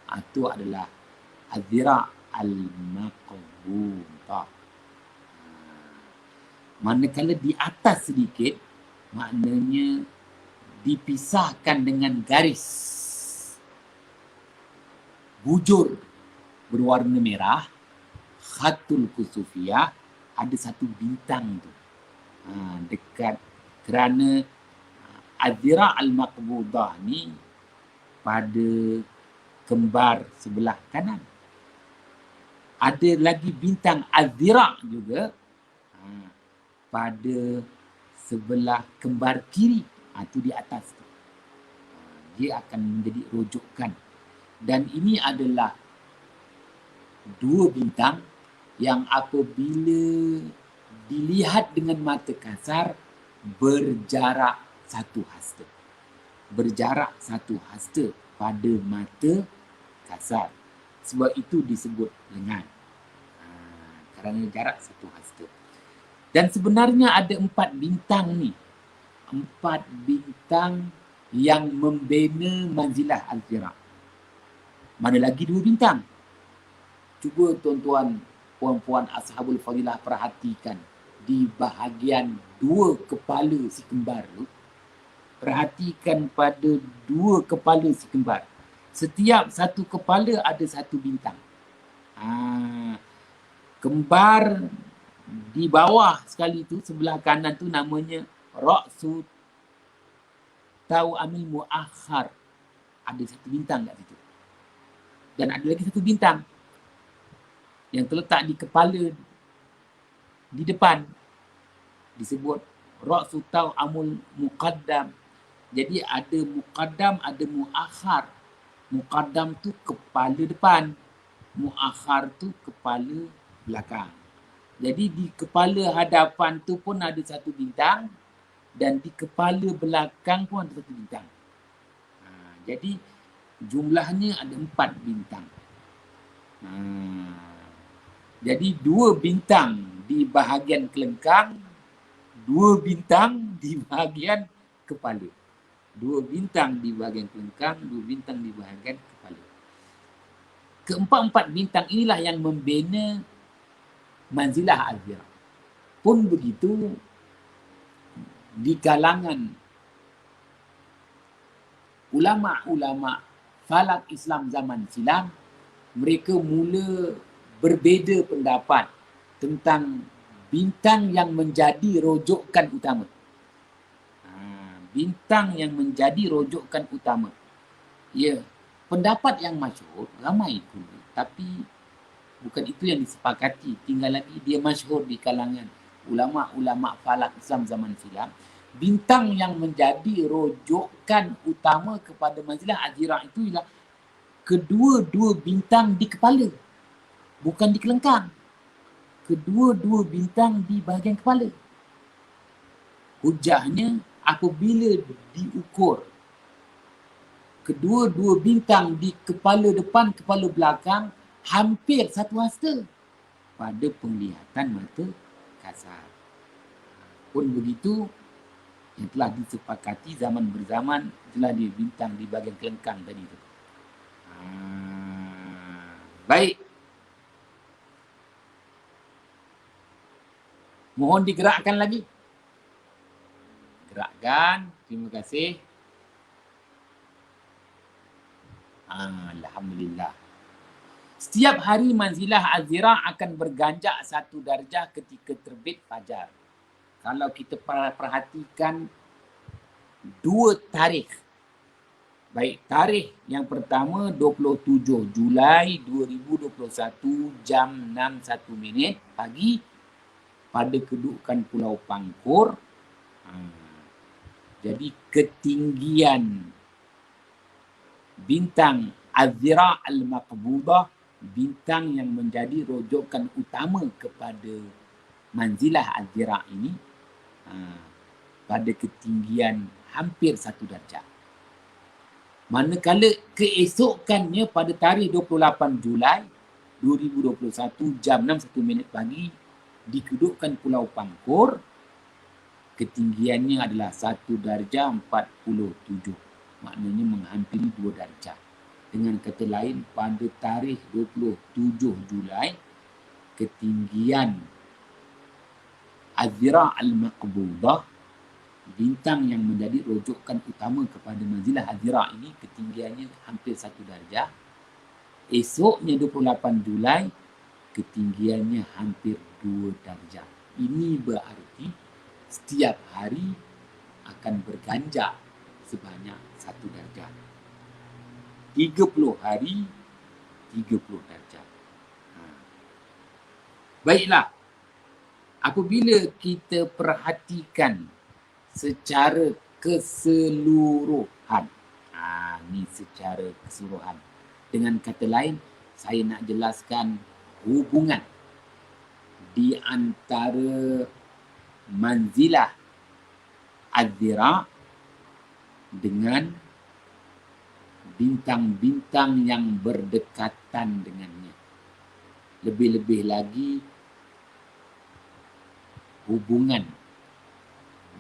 itu adalah al-dhira' al-maqbum. Manakala di atas sedikit, maknanya dipisahkan dengan garis. bujur berwarna merah, khatul kusufiyah, ada satu bintang tu. Dekat kerana Adhira al-Maqbudah ni pada kembar sebelah kanan. Ada lagi bintang Adhira juga pada sebelah kembar kiri. Itu di atas tu. Dia akan menjadi rujukan. Dan ini adalah dua bintang yang apabila dilihat dengan mata kasar berjarak satu hasta. Berjarak satu hasta pada mata kasar. Sebab itu disebut lengan. Kerana jarak satu hasta. Dan sebenarnya ada 4 bintang ni. 4 bintang yang membina manzilah Al-Fira. Mana lagi 2 bintang? Cuba tuan-tuan, puan-puan Ashabul Fadilah perhatikan. Di bahagian 2 kepala si kembar tu. Perhatikan pada 2 kepala si kembar. Setiap satu kepala ada satu bintang. Kembar di bawah sekali tu, sebelah kanan tu namanya Ra'su Taw'amil Mu'akhar. Ada satu bintang kat situ. Dan ada lagi satu bintang yang terletak di kepala di depan. Disebut Ra'su Taw'amul Muqaddam. Jadi ada Muqaddam, ada Mu'akhar. Muqaddam tu kepala depan. Mu'akhar tu kepala belakang. Jadi di kepala hadapan tu pun ada satu bintang. Dan di kepala belakang pun ada satu bintang. Jadi jumlahnya ada 4 bintang. Jadi 2 bintang di bahagian kelengkang, 2 bintang di bahagian kepala. 2 bintang di bahagian kelengkang, 2 bintang di bahagian kepala. Keempat-empat bintang inilah yang membina manzilah Al-Fira. Pun begitu, di kalangan ulama-ulama falak Islam zaman silam, mereka mula berbeza pendapat tentang bintang yang menjadi rujukan utama. Bintang yang menjadi rujukan utama. Ya, pendapat yang masyhur ramai pun, tapi bukan itu yang disepakati. Tinggal lagi dia masyhur di kalangan ulama-ulama falak Islam zaman silam. Bintang yang menjadi rujukan utama kepada manzilah Al-Fira itu ialah kedua-dua bintang di kepala, bukan di kelengkang. Kedua-dua bintang di bahagian kepala. Hujahnya apabila diukur kedua-dua bintang di kepala depan, kepala belakang hampir satu hasta pada penglihatan mata kasar. Pun begitu, yang telah disepakati zaman berzaman itulah dia bintang di bahagian kelengkang tadi tu. Baik. Mohon digerakkan lagi. Gerakkan. Terima kasih. Alhamdulillah. Setiap hari manzilah Al-Fira akan berganjak 1 darjah ketika terbit fajar. Kalau kita perhatikan 2 tarikh. Baik, tarikh yang pertama 27 Julai 2021 jam 6:01 pagi pada kedudukan Pulau Pangkor. Jadi ketinggian bintang Al-Fira al-Maqbudah, bintang yang menjadi rujukan utama kepada manzilah Al-Fira ini, pada ketinggian hampir 1 darjah. Manakala keesokannya pada tarikh 28 Julai 2021 jam 6:01 pagi di kedudukan Pulau Pangkor, ketinggiannya adalah 1 darjah 47. Maknanya menghampiri 2 darjah. Dengan kata lain, pada tarikh 27 Julai, ketinggian Al-Fira al-Maqbudah, bintang yang menjadi rujukan utama kepada manzilah Al-Fira ini, ketinggiannya hampir 1 darjah. Esoknya 28 Julai, ketinggiannya hampir 2 darjah. Ini berarti setiap hari akan berganjak sebanyak 1 darjah. 30 hari, 30 darjah. Baiklah, apabila kita perhatikan secara keseluruhan, ni secara keseluruhan. Dengan kata lain, saya nak jelaskan hubungan di antara manzilah az-zira' dengan bintang-bintang yang berdekatan dengannya. Lebih-lebih lagi hubungan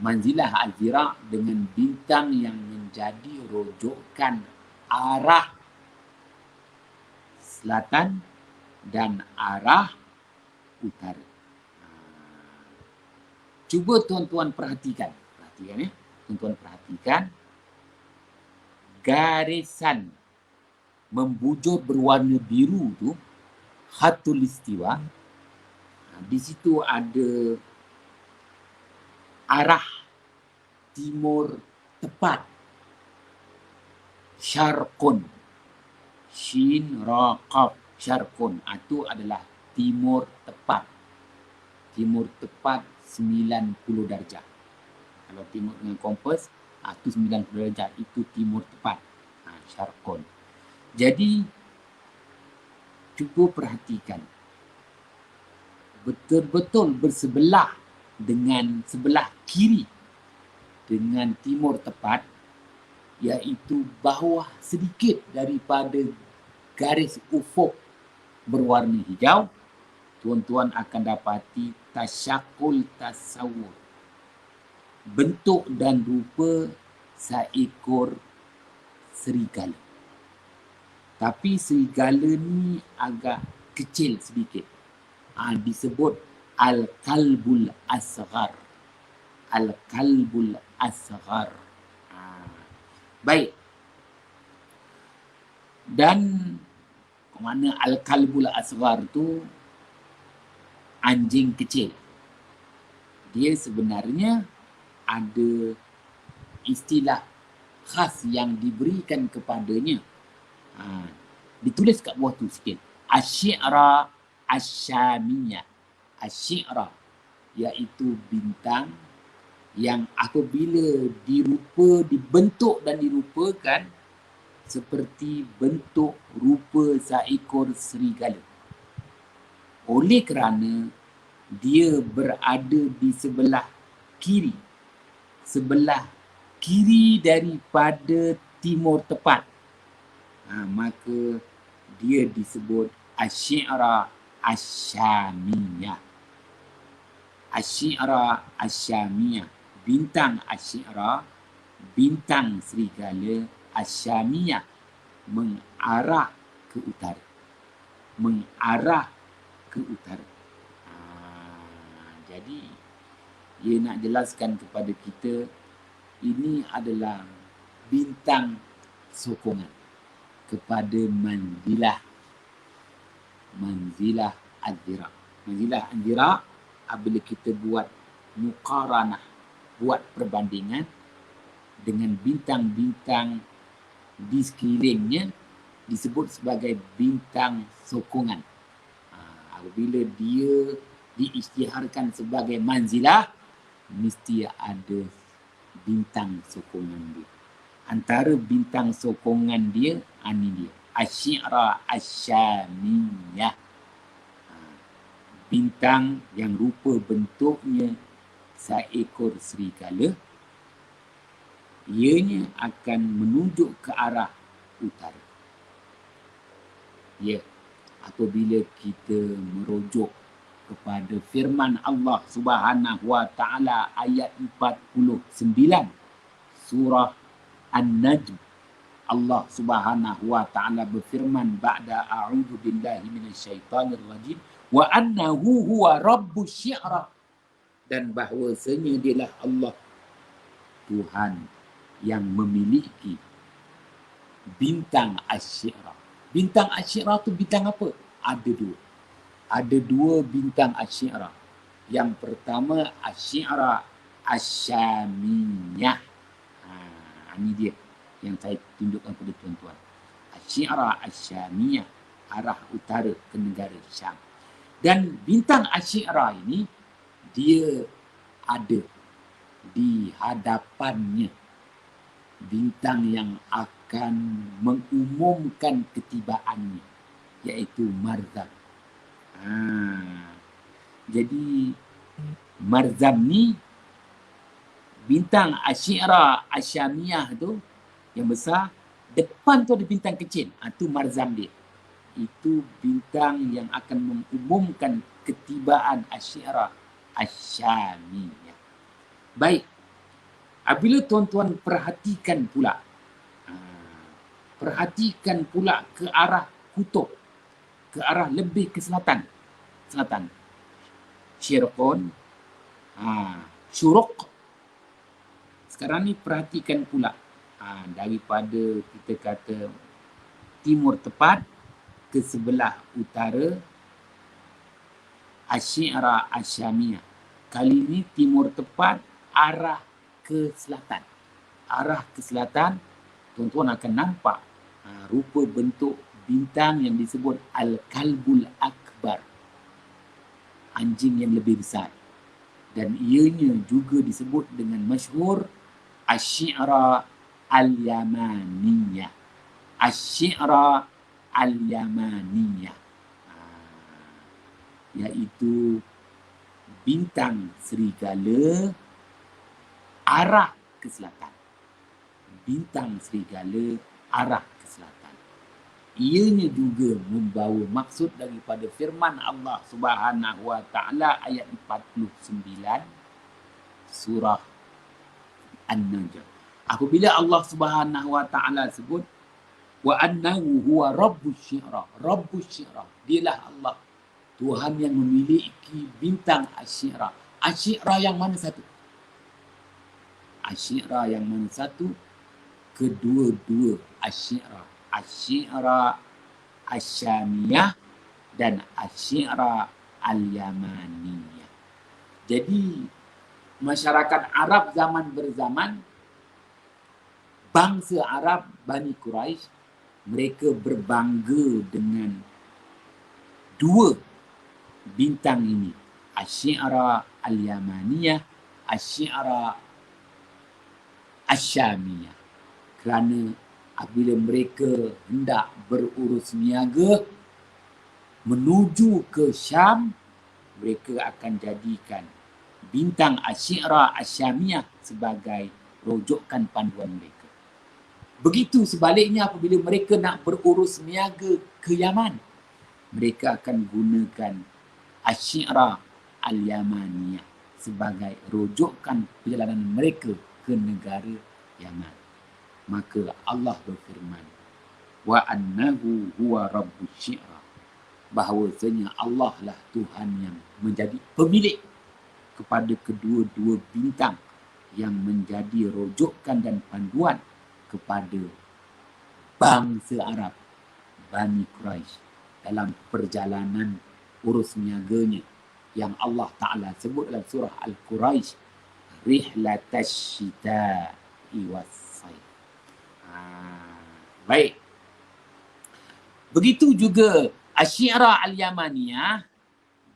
manzilah az-zira' dengan bintang yang menjadi rujukan arah selatan dan arah utara. Cuba tuan-tuan perhatikan. Perhatikan ya. Tuan-tuan perhatikan. Garisan membujur berwarna biru tu, khatul istiwa. Di situ ada arah timur tepat. Syarqun. Shin, ra, qaf. Syarqun. Itu adalah timur tepat. Timur tepat 90 darjah. Kalau timur dengan kompas, itu 90 darjah. Itu timur tepat. Syarqun. Jadi, cuba perhatikan. Betul-betul bersebelah dengan sebelah kiri dengan timur tepat, iaitu bawah sedikit daripada garis ufuk berwarna hijau, tuan-tuan akan dapati tasyakul tasawur. Bentuk dan rupa seekor serigala. Tapi serigala ni agak kecil sedikit. Disebut al-kalbul asghar. Al-kalbul asghar. Baik. Dan mana al-kalbul asghar tu anjing kecil. Dia sebenarnya ada istilah khas yang diberikan kepadanya. Ditulis kat bawah tu sikit. Asy-syi'ra asy-syamiyah. Asy-syi'ra iaitu bintang yang apabila dibentuk dan dirupakan seperti bentuk rupa seekor serigala. Oleh kerana dia berada di sebelah kiri. Sebelah kiri daripada timur tepat. Maka dia disebut asy-syi'ra asy-syamiyah. Asy-syi'ra asy-syamiyah. Bintang asy-syi'ra, bintang serigala, asy-syamiyah, mengarah ke utara. Mengarah ke utara. Jadi, ia nak jelaskan kepada kita, ini adalah bintang sokongan kepada manzilah az-zira'. Manzilah az-zira' apabila kita buat muqaranah, buat perbandingan dengan bintang-bintang di sekelilingnya, disebut sebagai bintang sokongan. Apabila dia diisytiharkan sebagai manzilah, mesti ada bintang sokongan dia. Antara bintang sokongan dia, ini dia. Asy-syi'ra asy-syamiyah. Bintang yang rupa bentuknya seekor serigala. Ianya akan menunjuk ke arah utara. Ya, apabila kita merujuk kepada firman Allah Subhanahu wa taala ayat 49 surah An-Najm, Allah Subhanahu wa taala berfirman ba'da a'udzu billahi minasyaitonir rajim wa annahu huwa rabbus syi'ra, dan bahwasanya dialah Allah Tuhan yang memiliki bintang asy-syi'ra. Bintang Asyirah tu bintang apa? Ada dua. Ada dua bintang Asyirah. Yang pertama Asyirah Asyamiyah. Ini dia yang saya tunjukkan kepada tuan-tuan. Asyirah Asyamiyah, arah utara ke negara Syam. Dan bintang Asyirah ini dia ada di hadapannya bintang yang akan mengumumkan ketibaannya, iaitu Marzam. Jadi Marzam ni bintang Asyirah Asyamiyah tu yang besar, depan tu ada bintang kecil. Itu Marzam dia. Itu bintang yang akan mengumumkan ketibaan Asyirah Asyamiyah. Baik. Apabila tuan-tuan perhatikan pula ke arah kutub, ke arah lebih ke selatan. Syirqun, Syuruq. Sekarang ni perhatikan pula daripada kita kata timur tepat ke sebelah utara Asyirah Asyamiyah. Kali ini timur tepat arah ke selatan. Arah ke selatan, tuan-tuan akan nampak rupa bentuk bintang yang disebut Al-Kalbul Akbar. Anjing yang lebih besar. Dan ianya juga disebut dengan masyhur Asyirah Al-Yamaniyah. Asyirah Al-Yamaniyah. Iaitu bintang serigala arah ke selatan. Bintang serigala arah ke selatan. Ianya juga membawa maksud daripada firman Allah Subhanahu wa taala ayat 49 surah An-Najm. Apabila Allah Subhanahu wa taala sebut wa annahu huwa rabbus syi'ra. Rabbus syi'ra, dialah Allah, Tuhan yang memiliki bintang Asyirah. Asyirah yang mana satu? Asyirah yang mana satu? Kedua-dua Asyirah. Asyirah Asyamiyah dan Asyirah Al-Yamaniyah. Jadi masyarakat Arab zaman berzaman, bangsa Arab Bani Quraisy, mereka berbangga dengan dua bintang ini, Asyirah Al-Yamaniyah, Asyirah Asyamiyah. Kerana apabila mereka hendak berurus niaga menuju ke Syam, mereka akan jadikan bintang Asyirah Asyamiyah sebagai rujukan panduan mereka. Begitu sebaliknya apabila mereka nak berurus niaga ke Yaman, mereka akan gunakan Asyirah Al-Yamaniyah sebagai rujukan perjalanan mereka ke negara Yaman. Maka Allah berfirman, wa annahu huwa rabbus syi'ra, bahawasanya Allah lah Tuhan yang menjadi pemilik kepada kedua-dua bintang yang menjadi rujukan dan panduan kepada bangsa Arab Bani Quraisy dalam perjalanan urus niaganya yang Allah Ta'ala sebut dalam surah Al-Quraisy, rihlatash syita'i was-sayf. Baik. Begitu juga Asyirah Al-Yamaniyah,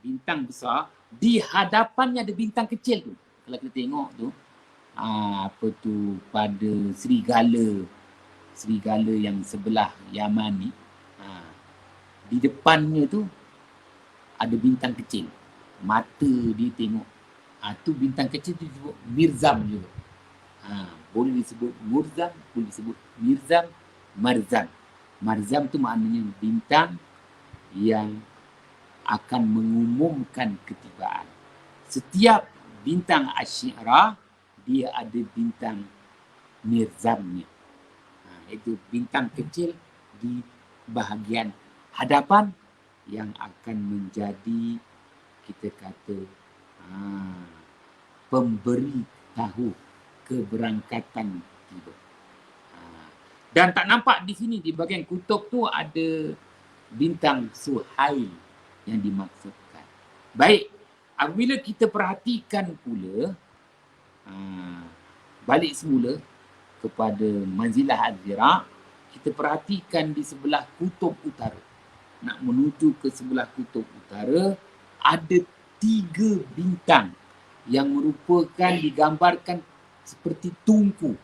bintang besar, di hadapannya ada bintang kecil tu. Kalau kita tengok tu, apa tu, pada serigala yang sebelah Yaman ni, di depannya tu ada bintang kecil. Mata dia tengok. Tu bintang kecil tu disebut Mirzam juga. Boleh disebut Murzam, boleh disebut Mirzam, Marzam. Marzam tu maknanya bintang yang akan mengumumkan ketibaan. Setiap bintang Asyirah, dia ada bintang Mirzamnya. Itu bintang kecil di bahagian hadapan yang akan menjadi, kita kata, pemberi tahu keberangkatan tiba. Dan tak nampak di sini, di bahagian kutub tu ada bintang Suhail yang dimaksudkan. Baik, apabila kita perhatikan pula, balik semula kepada manzilah Az-Zira', kita perhatikan di sebelah kutub utara. Nak menuju ke sebelah kutub utara, ada 3 bintang yang merupakan digambarkan seperti tungku.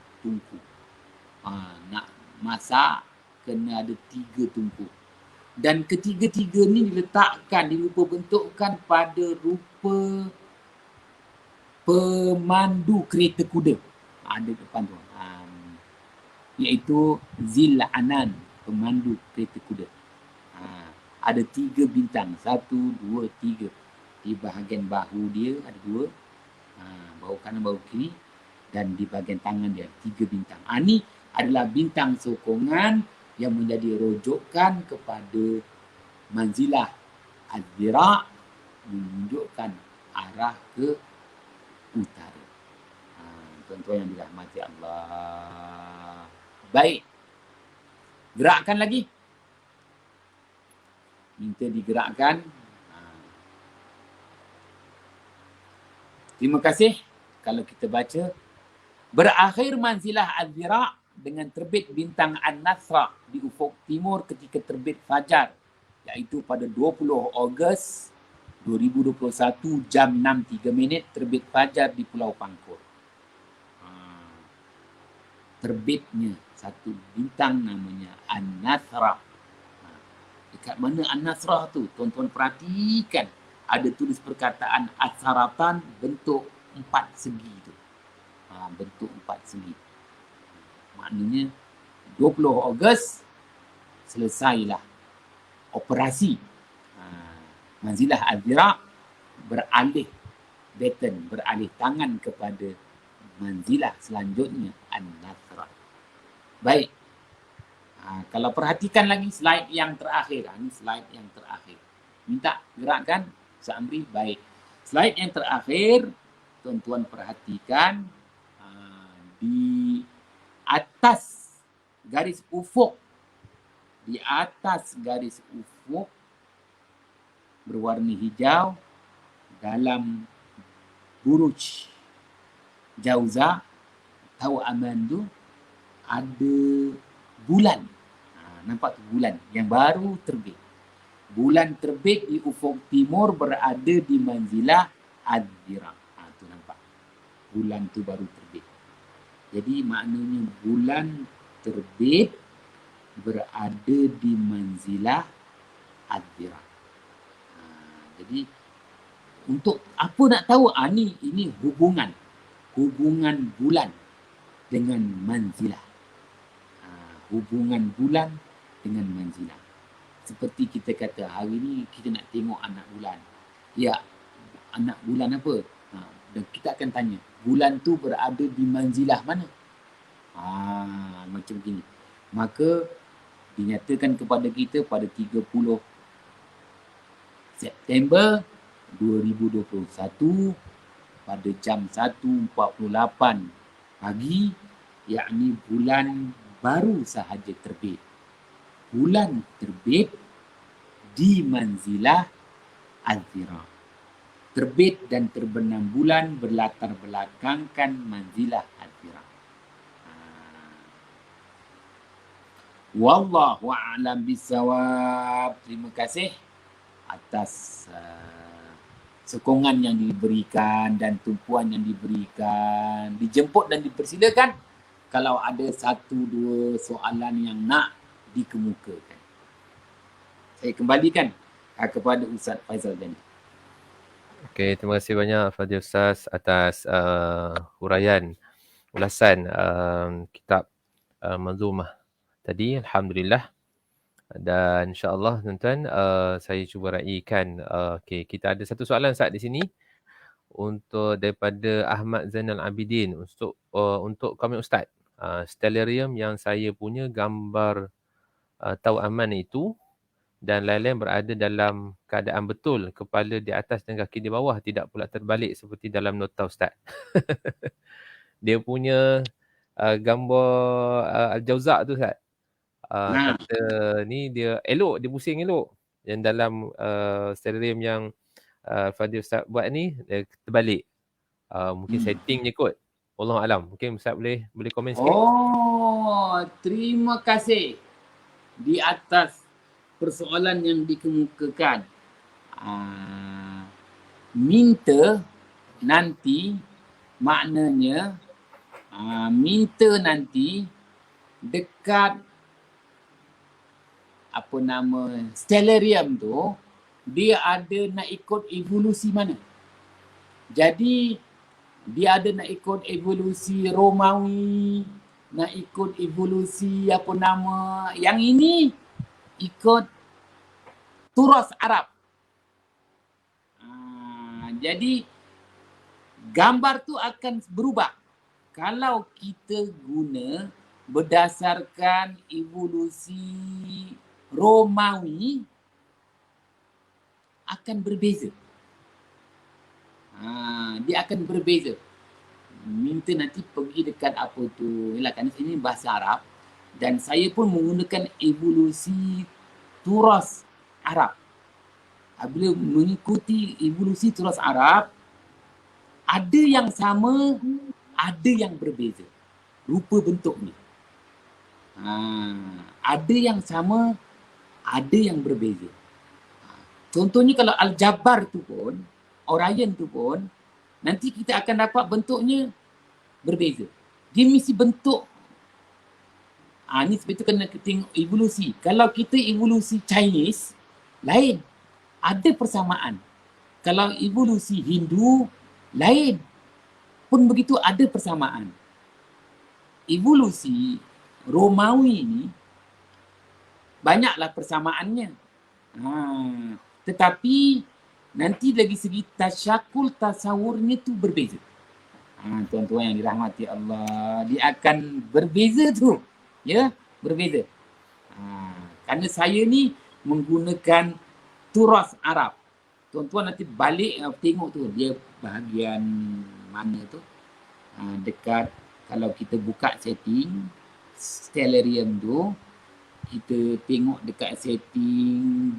Nak masak, kena ada 3 tungku. Dan ketiga-tiga ni diletakkan, dirupa bentukkan pada rupa pemandu kereta kuda. Ada depan tu. Iaitu Zil-Anan, pemandu kereta kuda. Ada 3 bintang. 1, 2, 3. Di bahagian bahu dia ada 2. Bahu kanan, bahu kiri. Dan di bahagian tangan dia 3 bintang. Ini adalah bintang sokongan yang menjadi rujukan kepada manzilah Az-Zira', menunjukkan arah ke utara. Tuan-tuan yang dirahmati Allah. Baik. Gerakkan lagi. Minta digerakkan. Terima kasih. Kalau kita baca, berakhir manzilah Az-Zira' dengan terbit bintang An-Nasra' di ufuk timur ketika terbit fajar, iaitu pada 20 Ogos 2021 jam 6.03 terbit fajar di Pulau Pangkor. Terbitnya satu bintang namanya An-Nasra'. Dekat mana An-Nasra' tu? Tuan-tuan perhatikan. Ada tulis perkataan As-Saratan bentuk 4 segi tu. Bentuk 4 segi. Maknanya 20 Ogos selesailah operasi manzilah Az-Zira' beralih baton, beralih tangan kepada manzilah selanjutnya An-Nasra'. Baik. Kalau perhatikan lagi slide yang terakhir. Ini slide yang terakhir. Minta gerakkan Ustaz Amri. Baik. Slide yang terakhir, tuan-tuan perhatikan di atas garis ufuk. Di atas garis ufuk berwarna hijau dalam buruj Jauza tahu Amandu ada bulan. Nampak tu bulan yang baru terbit. Bulan terbit di ufuk timur berada di manzilah Az-Zira'. Tu nampak. Bulan tu baru terbit. Jadi maknanya bulan terbit berada di manzilah Az-Zira'. Jadi untuk apa nak tahu? Ini hubungan bulan dengan manzilah. Hubungan bulan dengan manzilah. Seperti kita kata hari ni kita nak tengok anak bulan. Ya, anak bulan apa? Dan kita akan tanya, bulan tu berada di manzilah mana? Macam begini. Maka dinyatakan kepada kita pada 30 September 2021 pada jam 1.48 pagi, yakni bulan baru sahaja terbit. Bulan terbit di manzilah Az-Zira'. Terbit dan terbenam bulan berlatar belakangkan manzilah Az-Zira'. Wallahu a'lam bissawab. Terima kasih atas sokongan yang diberikan dan tumpuan yang diberikan. Dijemput dan dipersilakan kalau ada 1-2 soalan yang nak dikemukakan. Saya kembalikan kepada Ustaz Faizal Jani. Okey, terima kasih banyak Fadil Ustaz atas huraian ulasan kitab Manzumah tadi. Alhamdulillah. Dan insya-Allah tuan-tuan saya cuba raikan. Okey, kita ada satu soalan Ustaz di sini untuk daripada Ahmad Zainal Abidin untuk kami Ustaz. Stellarium yang saya punya gambar tahu aman itu dan lain-lain berada dalam keadaan betul, kepala di atas dan kaki di bawah, tidak pula terbalik seperti dalam nota Ustaz. Dia punya gambar Al-Jauzak tu Ustaz. Ha. Kata ni dia elok, dia pusing elok. Yang dalam stereo yang Fadil Ustaz buat ni dia terbalik. Mungkin settingnya kot. Wallahu alam. Mungkin Ustaz boleh komen sikit. Oh, terima kasih di atas persoalan yang dikemukakan. Minta nanti maknanya minta nanti dekat apa nama stellarium tu dia ada nak ikut evolusi mana. Jadi dia ada nak ikut evolusi Romawi, nak ikut evolusi apa nama, yang ini ikut turas Arab. Jadi gambar tu akan berubah kalau kita guna berdasarkan evolusi Romawi, akan berbeza. Dia akan berbeza. Minta nanti pergi dekat apa tu, yalah kerana ini bahasa Arab dan saya pun menggunakan evolusi turas Arab. Bila mengikuti evolusi turas Arab, ada yang sama, ada yang berbeza. Rupa bentuknya. Ada yang sama, ada yang berbeza. Contohnya kalau Al-Jabbar tu pun, Orion tu pun, nanti kita akan dapat bentuknya berbeza. Dia mesti bentuk. Ni sebab itu kena tengok evolusi. Kalau kita evolusi Chinese, lain. Ada persamaan. Kalau evolusi Hindu, lain. Pun begitu ada persamaan. Evolusi Romawi ni, banyaklah persamaannya. Tetapi nanti dari segi tasyakul tasawurnya tu berbeza. Tuan-tuan yang dirahmati Allah, dia akan berbeza tu. Ya, berbeza. Kerana saya ni menggunakan turas Arab. Tuan-tuan nanti balik tengok tu dia bahagian mana tu. Dekat kalau kita buka setting stellarium tu, kita tengok dekat setting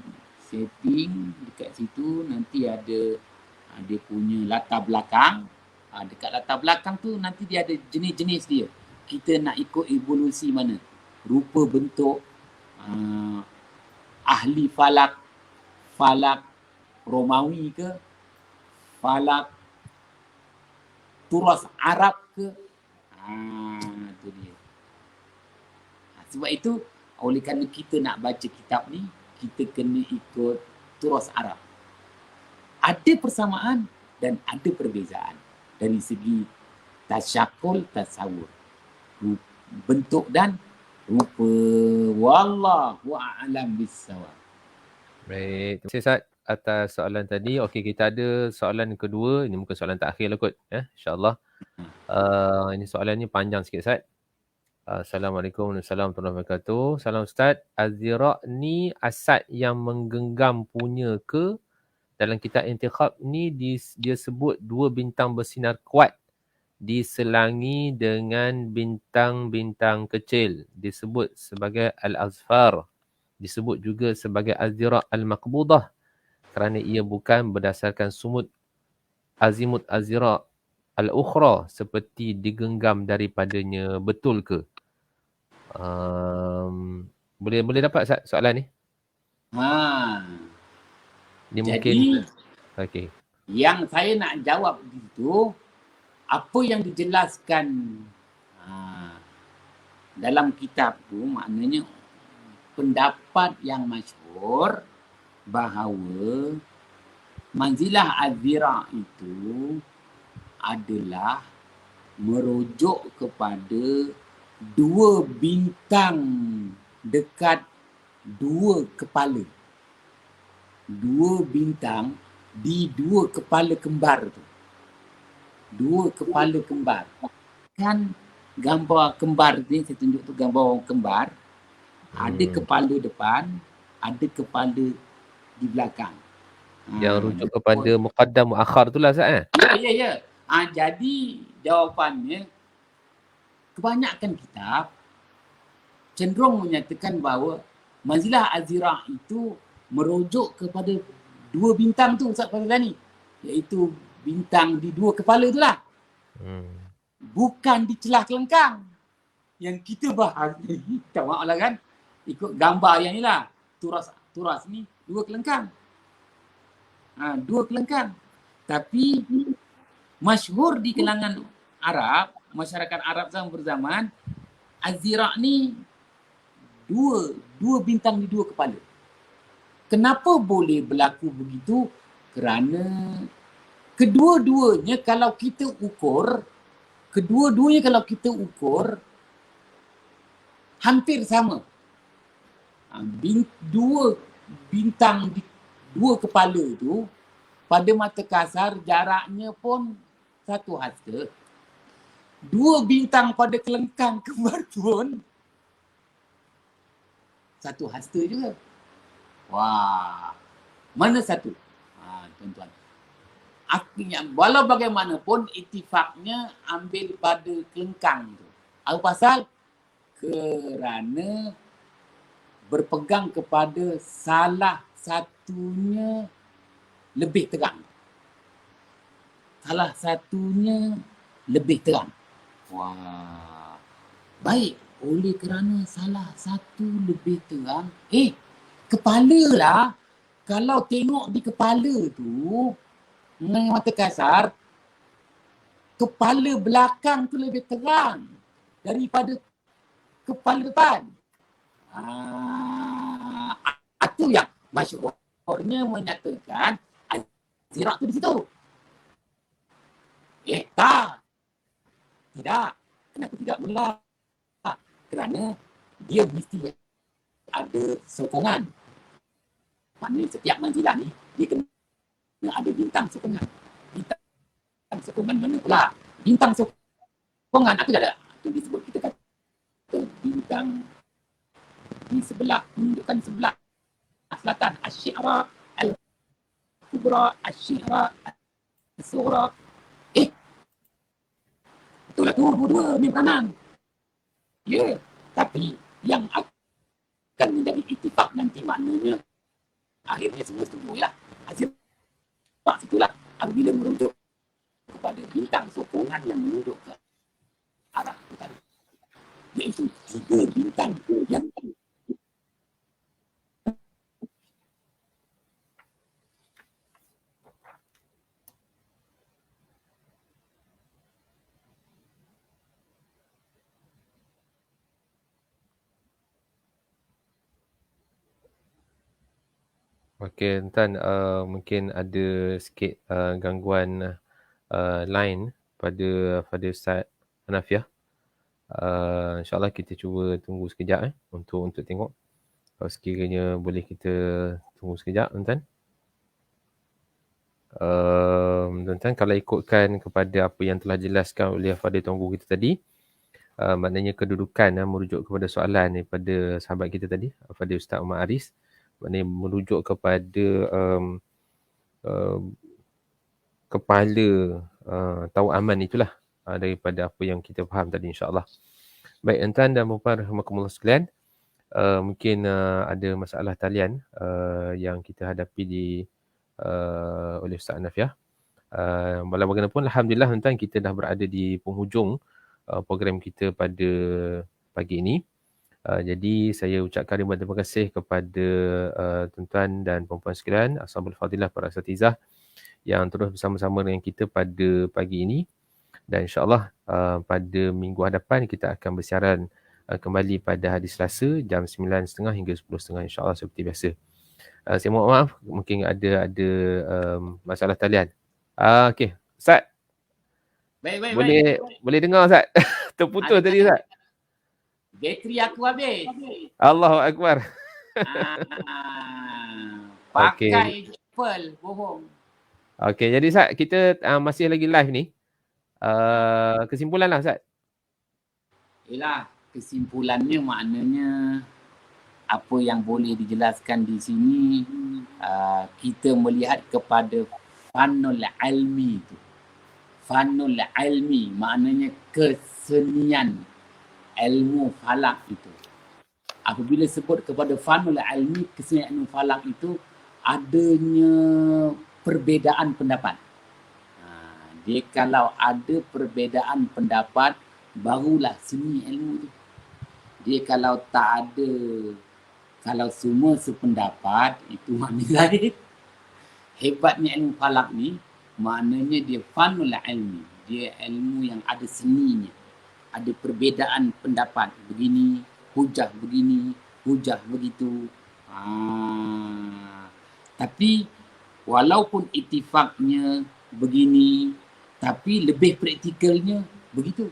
dekat situ nanti ada dia punya latar belakang. Dekat latar belakang tu nanti dia ada jenis-jenis dia. Kita nak ikut evolusi mana? Rupa bentuk ahli falak Romawi ke? Falak turas Arab ke? Itu dia. Sebab itu oleh kerana kita nak baca kitab ni, kita kena ikut turas Arab. Ada persamaan dan ada perbezaan dari segi tasyakul, tasawur, bentuk dan rupa. Wallahu a'lam bissawab. Baik, terima kasih Ustaz atas soalan tadi. Okey, kita ada soalan kedua. Ini bukan soalan terakhir lah kot. InsyaAllah. Ini soalannya panjang sikit Ustaz. Assalamualaikum warahmatullahi wabarakatuh. Salam Ustaz. Az-Zira' ni asad yang menggenggam punya ke? Dalam kitab Intikhab ni dia sebut 2 bintang bersinar kuat diselangi dengan bintang-bintang kecil. Disebut sebagai Al-Azfar. Disebut juga sebagai Az-Zira' Al-Maqbudah kerana ia bukan berdasarkan sumud azimut Az-Zira' Al-Ukhra seperti digenggam daripadanya. Betul ke? Boleh dapat soalan ni? Dia jadi, okey. Yang saya nak jawab itu, apa yang dijelaskan dalam kitab tu, maknanya pendapat yang masyhur bahawa manzilah Az-Zira' itu adalah merujuk kepada 2 bintang dekat 2 kepala. 2 bintang di 2 kepala kembar tu. 2 kepala kembar. Kan gambar kembar ni, saya tunjuk tu gambar orang kembar. Ada kepala depan, ada kepala di belakang. Yang rujuk kepada muqaddam muakhar tu lah Ustaz. Ya. Jadi jawapannya kebanyakan kitab cenderung menyatakan bahawa manzilah azira itu merujuk kepada dua bintang tu Ustaz Fazlani, iaitu bintang di dua kepala itulah. Bukan di celah kelengkang yang kita bahas ni. Tak maaf lah kan, ikut gambar yang ni lah. Turas ni dua kelengkang. Dua kelengkang. Tapi masyhur di kalangan Arab, masyarakat Arab zaman berzaman, azira ni dua bintang di dua kepala. Kenapa boleh berlaku begitu? Kerana kedua-duanya kalau kita ukur hampir sama. Dua bintang di dua kepala tu pada mata kasar jaraknya pun satu hasta. Dua bintang pada kelengkang kembar pun satu hasta juga. Wah, mana satu? Tuan-tuan. Artinya, walau bagaimanapun itifaknya ambil pada kelengkang tu. Apa pasal? Kerana berpegang kepada salah satunya lebih terang. Salah satunya lebih terang. Wah, baik. Oleh kerana salah satu lebih terang, kepala lah. Kalau tengok di kepala tu, dengan mata kasar, kepala belakang tu lebih terang daripada kepala depan. Itu yang masyhurnya menyatakan azira tu di situ. Tak. Tidak. Kenapa tidak pula? Kerana dia mesti ada sokongan. Maknanya setiap manzilah ni, dia kena ada bintang sokongan. Bintang sokongan mana pula? Bintang sokongan, aku tak ada. Itu disebut, kita kata bintang di sebelah, menunjukkan sebelah selatan. Asy-Syi'ra, Al-Kubra, Asy-Syi'ra, As-Sughra. Itulah tu, dua-dua ni peranan. Ya, tapi yang akan menjadi itifak nanti maknanya akhirnya semua setuju lah. Hasil situlah apabila merujuk kepada bintang sokongan yang menunjuk ke arah utara. Iaitu tiga bintang yang Okey, Tuan, mungkin ada sikit gangguan line pada Ustaz Hanafiah. InsyaAllah kita cuba tunggu sekejap untuk tengok. Kalau sekiranya boleh kita tunggu sekejap, Tuan. Tuan, kalau ikutkan kepada apa yang telah jelaskan oleh Fadil Tuan Guru kita tadi, maknanya kedudukan merujuk kepada soalan daripada sahabat kita tadi, Fadil Ustaz Umar Aris, maknanya merujuk kepada kepala tahu aman itulah daripada apa yang kita faham tadi, insyaAllah. Baik, tuan dan puan rahimakumullah sekalian, mungkin ada masalah talian yang kita hadapi oleh Ustaz Hanafiah. Walau bagaimanapun, alhamdulillah tuan, kita dah berada di penghujung program kita pada pagi ini. Jadi saya ucapkan ribuan terima kasih kepada tuan-tuan dan puan-puan sekalian, ashabul fadilah, para asatizah yang terus bersama-sama dengan kita pada pagi ini. Dan insyaAllah pada minggu hadapan kita akan bersiaran kembali pada hari Selasa jam 9.30 hingga 10.30, insyaAllah seperti biasa. Saya mohon maaf, mungkin ada masalah talian. Okey, Ustaz. Baik. Boleh dengar, Ustaz? Terputus tadi, Ustaz. Bateri aku habis. Allahu Akbar. Pakai Apple, bohong. Okey, jadi Ustaz, kita masih lagi live ni. Kesimpulan lah, Ustaz. Yelah, kesimpulannya maknanya apa yang boleh dijelaskan di sini, kita melihat kepada fanul ilmi itu. Fanul ilmi maknanya kesenian ilmu falak itu. Apabila sebut kepada fanul ilmi, kesenangan ilmu falak itu adanya perbezaan pendapat. Dia kalau ada perbezaan pendapat, barulah seni ilmu tu. Dia kalau tak ada, kalau semua sependapat, itu maknanya lain. Hebatnya ilmu falak ni, maknanya dia fanul ilmi. Dia ilmu yang ada seninya. Ada perbezaan pendapat. Begini, hujah begini, hujah begitu. Tapi walaupun itifaknya begini, tapi lebih praktikalnya begitu.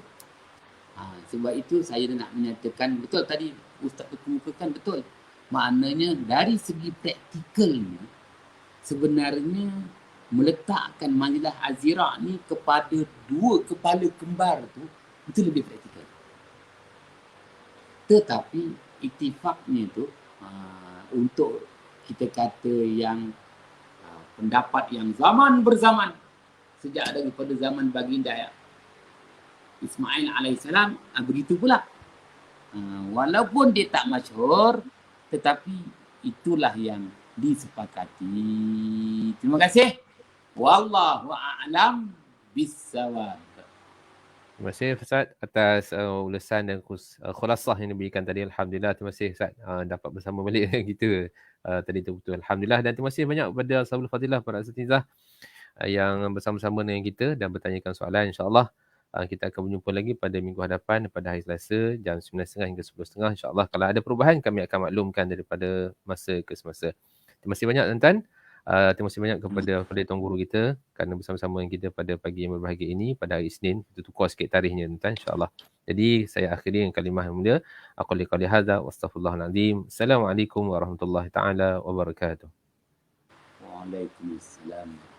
Sebab itu saya nak menyatakan, betul tadi Ustaz kemukakan, betul. Maknanya dari segi praktikalnya, sebenarnya meletakkan Manzilah Az-Zira' ni kepada dua kepala kembar tu, itu lebih praktikal. Tetapi itifaknya tu, untuk kita kata yang pendapat yang zaman berzaman, sejak daripada zaman baginda Ismail AS, begitu pula. Walaupun dia tak masyhur, tetapi itulah yang disepakati. Terima kasih. Wallahu a'lam bissawab. Terima kasih Ustaz atas ulasan dan khulasah yang diberikan tadi. Alhamdulillah, terima kasih Ustaz dapat bersama balik dengan kita tadi tu betul. Alhamdulillah, dan terima kasih banyak kepada Ashabul Fadilah, para asatizah yang bersama-sama dengan kita dan bertanyakan soalan. InsyaAllah kita akan berjumpa lagi pada minggu hadapan pada hari Selasa jam 9.30 hingga 10.30. InsyaAllah kalau ada perubahan kami akan maklumkan daripada masa ke semasa. Terima kasih banyak tuan-tuan. Terima kasih banyak kepada Fadil Tuan Guru kita kerana bersama-sama dengan kita pada pagi yang berbahagia ini pada hari Isnin. Kita tukar sikit tarikhnya tuan-tuan, insya-Allah. Jadi saya akhiri dengan kalimah yang mulia. Aku liqali hadza wa astaghfirullahalazim. Assalamualaikum warahmatullahi taala wabarakatuh. Waalaikumsalam.